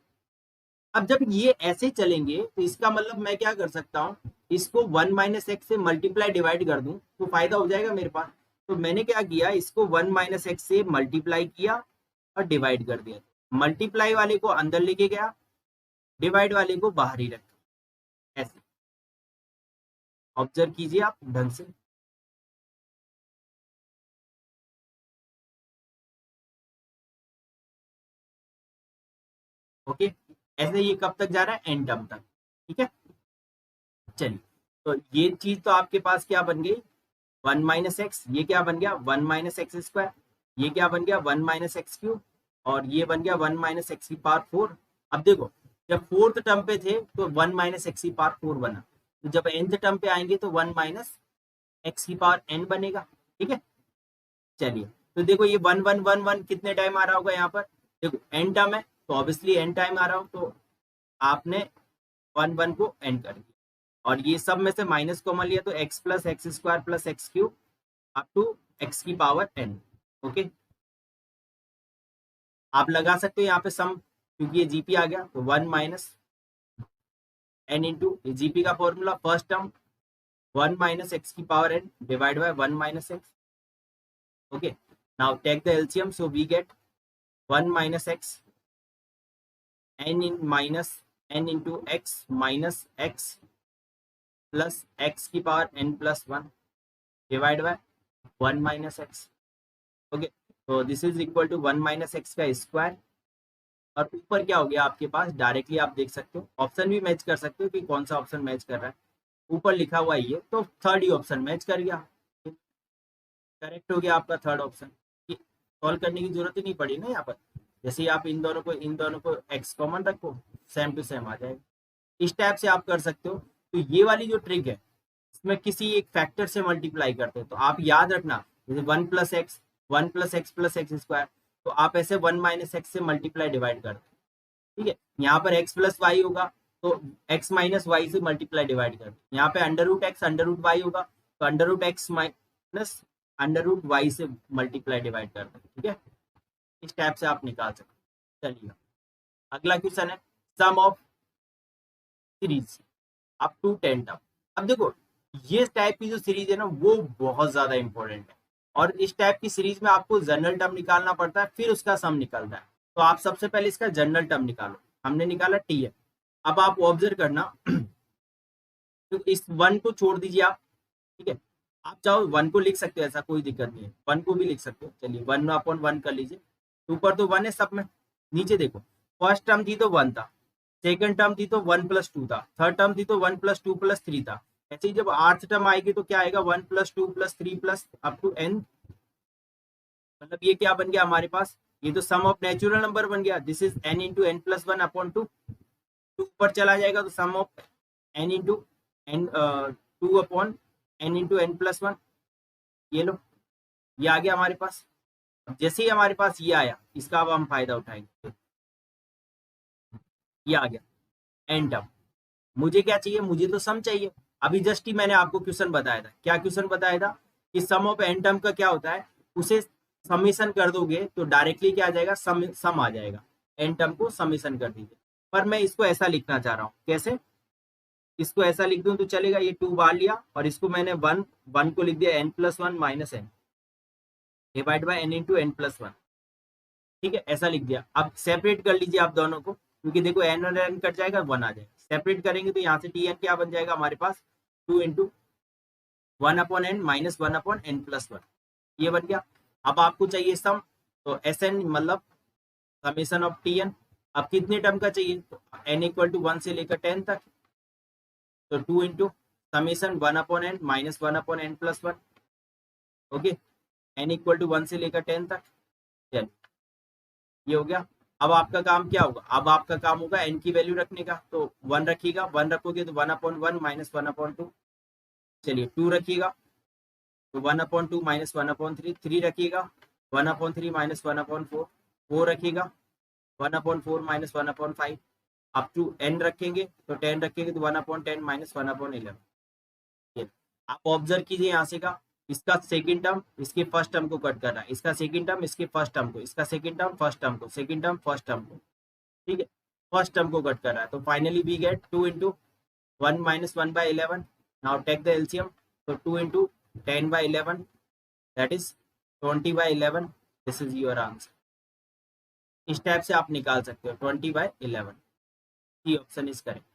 अब जब ये ऐसे चलेंगे तो इसका मतलब मैं क्या कर सकता हूँ, इसको 1 माइनस एक्स से मल्टीप्लाई डिवाइड कर दूं तो फायदा हो जाएगा मेरे पास। तो मैंने क्या किया, इसको 1 माइनस एक्स से मल्टीप्लाई किया और डिवाइड कर दिया। मल्टीप्लाई वाले को अंदर लेके गया, डिवाइड वाले को बाहर ही रखा। ऐसे ऑब्जर्व कीजिए आप ढंग से। ओके, ऐसे ये कब तक जा रहा है, एन टर्म तक। ठीक है, चलिए, तो ये चीज तो आपके पास क्या बन गई, 1 माइनस एक्स, ये क्या बन गया 1 माइनस एक्स स्क्वायर, ये क्या बन गया 1 माइनस एक्स क्यूब, और ये बन गया 1 माइनस एक्स की पावर 4। अब देखो, जब फोर्थ टर्म पे थे तो 1 माइनस एक्स की पावर 4 बना, तो जब nth टर्म पे आएंगे तो 1 माइनस एक्स की पावर n बनेगा। ठीक है, चलिए, तो देखो ये 1 1 1 1 कितने टाइम आ रहा होगा यहाँ पर, देखो n टर्म है तो ऑब्वियसली n टाइम आ रहा हो, तो आपने 1 1 को n कर दिया, और ये सब में से माइनस कॉमन लिया तो x plus X square plus X cube up to x की पावर n। ओके, आप लगा सकते हो यहाँ पे सम, क्योंकि ये जीपी आ गया तो 1 माइनस n इंटू जीपी का formula, first term 1 minus x की power n divide by 1 minus x. Okay, now take the LCM, so we get 1 minus x n in minus n into x minus x plus x की power n plus 1 divide by 1 minus x. Okay, तो this is equal to 1 minus x का स्क्वायर, और ऊपर क्या हो गया आपके पास, डायरेक्टली आप देख सकते हो, ऑप्शन भी मैच कर सकते हो कि कौन सा ऑप्शन मैच कर रहा है, ऊपर लिखा हुआ ये तो थर्ड ही ऑप्शन मैच कर गया, करेक्ट हो गया आपका थर्ड ऑप्शन। सॉल्व करने की जरूरत ही नहीं पड़ी ना यहाँ पर, जैसे ही आप इन दोनों को एक्स कॉमन रखो, सेम टू सेम आ जाएगा। इस टाइप से आप कर सकते हो। तो ये वाली जो ट्रिक है, इसमें किसी एक फैक्टर से मल्टीप्लाई करते हैं, तो आप याद रखना, जैसे 1 plus x, 1 plus X square, तो आप ऐसे 1 माइनस एक्स से मल्टीप्लाई डिवाइड करते हैं। ठीक है, यहाँ पर एक्स प्लस वाई होगा तो एक्स माइनस वाई से मल्टीप्लाई डिवाइड करते हैं। यहाँ पे under root X under root Y होगा तो under root X minus under root Y से मल्टीप्लाई डिवाइड करते हैं। ठीक है, इस टाइप से आप निकाल सकते हैं। चलिए, अगला क्वेश्चन है sum of series up to 10 term. अब देखो, ये टाइप की जो सीरीज है ना, वो बहुत ज्यादा इंपॉर्टेंट है, और इस टाइप की सीरीज में आपको जनरल टर्म निकालना पड़ता है, फिर उसका सम निकलता है। तो आप सबसे पहले इसका जनरल टर्म निकालो, हमने निकाला टी है। अब आप ऑब्जर्व करना, तो इस वन को छोड़ दीजिए आप। ठीक है, आप चाहो वन को लिख सकते हो, ऐसा कोई दिक्कत नहीं है, वन को भी लिख सकते हो। चलिए 1 अपॉन 1 कर लीजिए, ऊपर तो 1 है सब में, नीचे देखो, फर्स्ट टर्म थी तो 1 था, सेकंड टर्म थी तो 1 प्लस 2 था, थर्ड टर्म थी तो 1 प्लस 2 प्लस 3 था। ऐसे ही जब आर्थ टर्म आएगी तो क्या आएगा, 1 plus 2 plus 3 plus up to n, मतलब ये क्या बन गया हमारे पास, ये तो सम ऑफ नेचुरल नंबर बन गया, this is n into N plus 1 upon 2, ऊपर चला जाएगा तो sum of n into N 2 upon n into N plus 1। ये लो, ये आ गया हमारे पास। अब जैसे ही हमारे पास ये आया, इसका अब हम फायदा उठाएंगे, ये आ गया एन टर्म। मुझे क्या चाहिए, मुझे तो सम चाहिए। अभी जस्ट ही मैंने आपको क्वेश्चन बताया था, क्या क्वेश्चन बताया था कि सम ऑफ एन टर्म का क्या होता है, उसे समीशन कर दोगे तो डायरेक्टली क्या आ जाएगा, सम आ जाएगा। एन टर्म को समीशन कर दीजिए, पर मैं इसको ऐसा लिखना चाह रहा हूँ, कैसे, इसको ऐसा लिख दूं तो चलेगा, ये 2 बार लिया और इसको मैंने 1 1 को लिख दिया n plus 1 minus N divide by n into N plus 1। ठीक है, ऐसा लिख दिया। अब सेपरेट कर लीजिए आप दोनों को, क्योंकि देखो n और n कट जाएगा, 1 आ जाएगा। सेपरेट करेंगे तो यहाँ से टी एन क्या बन जाएगा हमारे पास, 2 into 1 upon N minus 1 upon N plus 1, ये बन गया। अब आपको चाहिए सम, तो एस एन मतलब समेशन ऑफ टी एन। अब कितने टर्म का चाहिए, तो एन इक्वल टू 1 से लेकर 10 तक, तो 2 into summation 1 upon N minus 1 upon N plus 1। Okay, N equal to 1 से लेकर 10 तक, चलिए ये हो गया। अब आपका काम क्या होगा, अब आपका काम होगा एन की वैल्यू रखने का, तो 1 रखिएगा, 1 रखोगे तो 1/1 माइनस 1/2, चलिए 2 रखिएगा तो 1/2 माइनस 1/3, 3 रखिएगा 1/3 माइनस 1/4, 4 रखिएगा 1/4 माइनस 1/5, अप टू n रखेंगे तो 10 रखेंगे तो 1/10 माइनस 1/11। आप ऑब्जर्व कीजिए यहाँ से का, इसका सेकंड टर्म इसके फर्स्ट टर्म को कट कर रहा है, इसका सेकंड टर्म इसके फर्स्ट टर्म को, इसका सेकंड टर्म फर्स्ट टर्म को, सेकंड टर्म फर्स्ट टर्म को, ठीक है, फर्स्ट टर्म को कट कर रहा है। तो finally we get 2 into 1 minus 1/11, now take the LCM, तो 2 into 10/11 that is 20/11, this is your answer. इस टाइप से आप निकाल सकते हो 20/11, की ऑप्शन इज करेक्ट।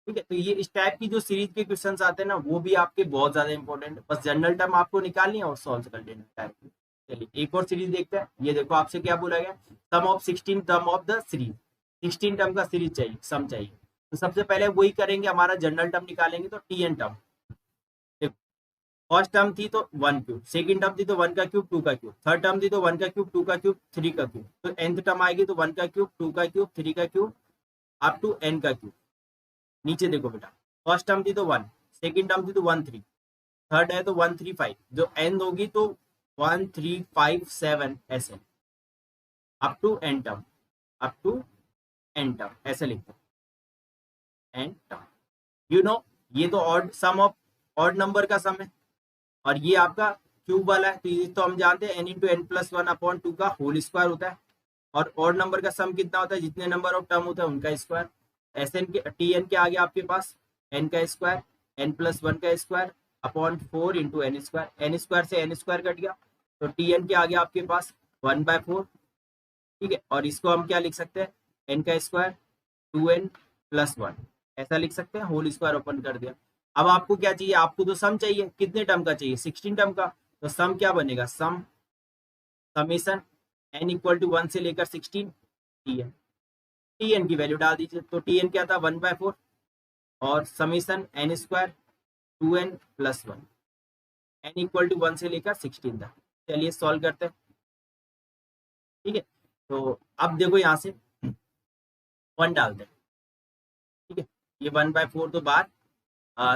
ठीक है, तो ये इस टाइप की जो सीरीज के क्वेश्चंस आते हैं ना, वो भी आपके बहुत ज्यादा इंपॉर्टेंट है, बस जनरल टर्म आपको निकालनी है और सॉल्व कर लेना डायरेक्टली। चलिए एक और सीरीज देखते हैं। ये देखो आपसे क्या बोला गया, sum of 16 term of the series, 16 term का सीरीज चाहिए, सम चाहिए। तो सबसे पहले वही करेंगे, हमारा जनरल टर्म निकालेंगे, तो T N term. First term थी तो 1 क्यूब, सेकंड टर्म थी तो 1 का क्यूब 2 का क्यूब, थर्ड टर्म थी तो 1 का क्यूब 2 का क्यूब 3 का क्यूब, तो nth टर्म आएगी तो 1 का क्यूब 2 का क्यूब 3 का क्यूब अप टू n का क्यूब। नीचे देखो बेटा, फर्स्ट टर्म थी तो 1, सेकंड टर्म थी तो 1 3, थर्ड है तो 1 3 5, जो n होगी तो 1 3 5 7 ऐसे up to n term, up to n term ऐसे लिखते हैं n टर्म। यू नो ये तो odd sum of odd number का सम है, और ये आपका क्यूब वाला है, तो ये तो हम जानते हैं n इंटू एन प्लस 1/2 का होल स्क्वायर होता है, और ऑड नंबर का सम कितना होता है, जितने नंबर ऑफ टर्म होता है उनका स्क्वायर। एस एन के टी एन के आगे आपके पास एन का स्क्वायर, एन प्लस 1 का square upon 4 into N square, N square से एन स्क्वायर कट गया, तो टी एन के आगे आपके पास 1/4, ठीक है, और इसको हम क्या लिख सकते हैं, एन का स्क्वायर 2n प्लस 1 ऐसा लिख सकते हैं, होल स्क्वायर ओपन कर दिया। अब आपको क्या चाहिए, आपको तो सम चाहिए, कितने टर्म का चाहिए, 16 टर्म का, तो सम क्या बनेगा, सम समेशन n इक्वल टू 1 से लेकर 16 टीएन, टीएन की वैल्यू डाल दीजिए, तो टीएन क्या था 1/4 और summation n square 2n plus 1, n equal to 1 से लेकर 16 था। चलिए सॉल्व करते हैं, ठीक है, तो अब देखो यहाँ से 1 डालते हैं, ठीक है, ये 1/4 तो बाहर,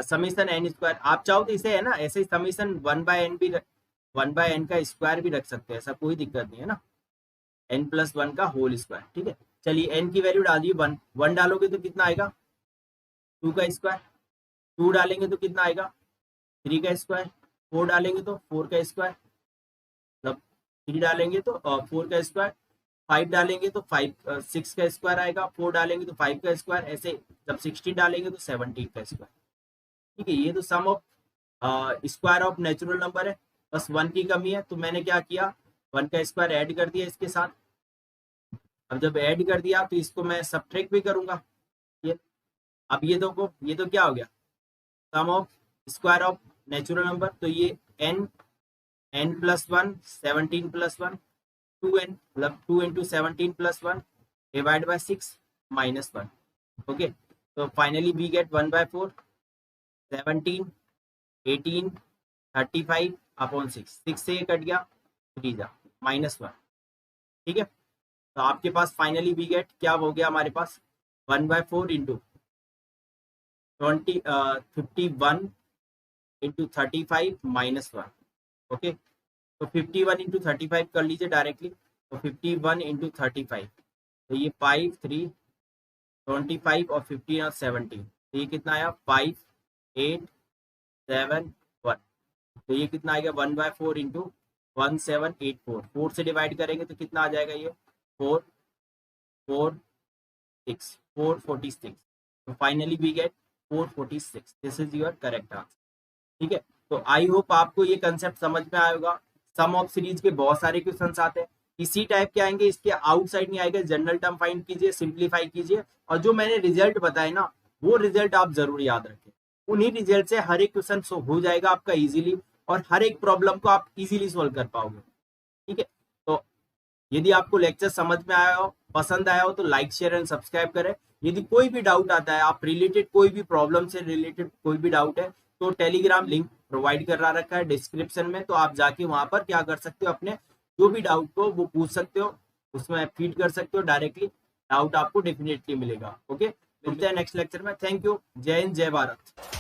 समीशन एन स्क्वायर, आप चाहो तो इसे है ना ऐसे ही समीशन 1/n भी 1/n का स्क्वायर भी रख सकते हैं, ऐसा कोई दिक्कत नहीं है ना, n प्लस 1 का होल स्क्वायर, ठीक है। चलिए n की वैल्यू डालिए 1, 1 डालोगे तो कितना आएगा 2 का स्क्वायर, 2 डालेंगे तो कितना आएगा 3 का स्क्वायर, 4 डालेंगे तो 4 का स्क्वायर, मतलब 3 डालेंगे तो 4 का स्क्वायर, 5 डालेंगे तो 6 का स्क्वायर आएगा, 4 डालेंगे तो 5 का स्क्वायर, ऐसे जब 16 डालेंगे तो 17 का स्क्वायर, ठीक है। ये तो sum of square of natural number है, बस 1 की कमी है, तो मैंने क्या किया 1 का स्क्वायर ऐड कर दिया इसके साथ। अब जब ऐड कर दिया तो इसको मैं सब्ट्रैक्ट भी करूंगा, ये अब ये देखो ये तो क्या हो गया sum of square of natural number, तो ये n प्लस 1 17 प्लस 1 2n, मतलब 2 into 17 plus 1 divide by 6 minus 1, okay. तो फाइनली वी गेट 1/4 17 18 35 अपॉन 6 से ये कट गया 3 जा माइनस 1, ठीक है। तो आपके पास फाइनली वी गेट क्या हो गया हमारे पास 1/4 इंटू 51 इंटू 35 माइनस 1, ओके। तो 51 इंटू 35 कर लीजिए डायरेक्टली, तो 51 इंटू 35, तो ये 5 3 25 और 15 और 17, तो ये कितना आया 5 8 7 1, तो ये कितना आएगा 1/4 इंटू 1784, 4 से डिवाइड करेंगे तो कितना आ जाएगा ये 4 4 6 446, तो finally we get 446, this is your correct answer, ठीक है। तो आई होप आपको ये कंसेप्ट समझ में आएगा। सम ऑफ सीरीज के बहुत सारे क्वेश्चंस आते हैं, इसी टाइप के आएंगे, इसके आउटसाइड नहीं आएगा। जनरल टर्म फाइंड कीजिए, सिंप्लीफाई कीजिए, और जो मैंने रिजल्ट बताए ना वो रिजल्ट आप जरूर याद रखें, उन्हीं रिजल्ट से हर एक क्वेश्चन हो जाएगा आपका इजीली, और हर एक प्रॉब्लम को आप इजीली सॉल्व कर पाओगे, ठीक है। तो यदि आपको लेक्चर समझ में आया हो, पसंद आया हो, तो लाइक शेयर एंड सब्सक्राइब करें। यदि कोई भी डाउट आता है, आप रिलेटेड कोई भी प्रॉब्लम से रिलेटेड कोई भी डाउट है, तो टेलीग्राम लिंक प्रोवाइड करा रखा है डिस्क्रिप्शन में, तो आप जाके वहां पर क्या कर सकते हो, अपने जो भी डाउट हो वो पूछ सकते हो, उसमें फीड कर सकते हो डायरेक्टली, डाउट आपको डेफिनेटली मिलेगा। ओके, मिलते हैं नेक्स्ट लेक्चर में। Thank you. जय हिंद, जय भारत।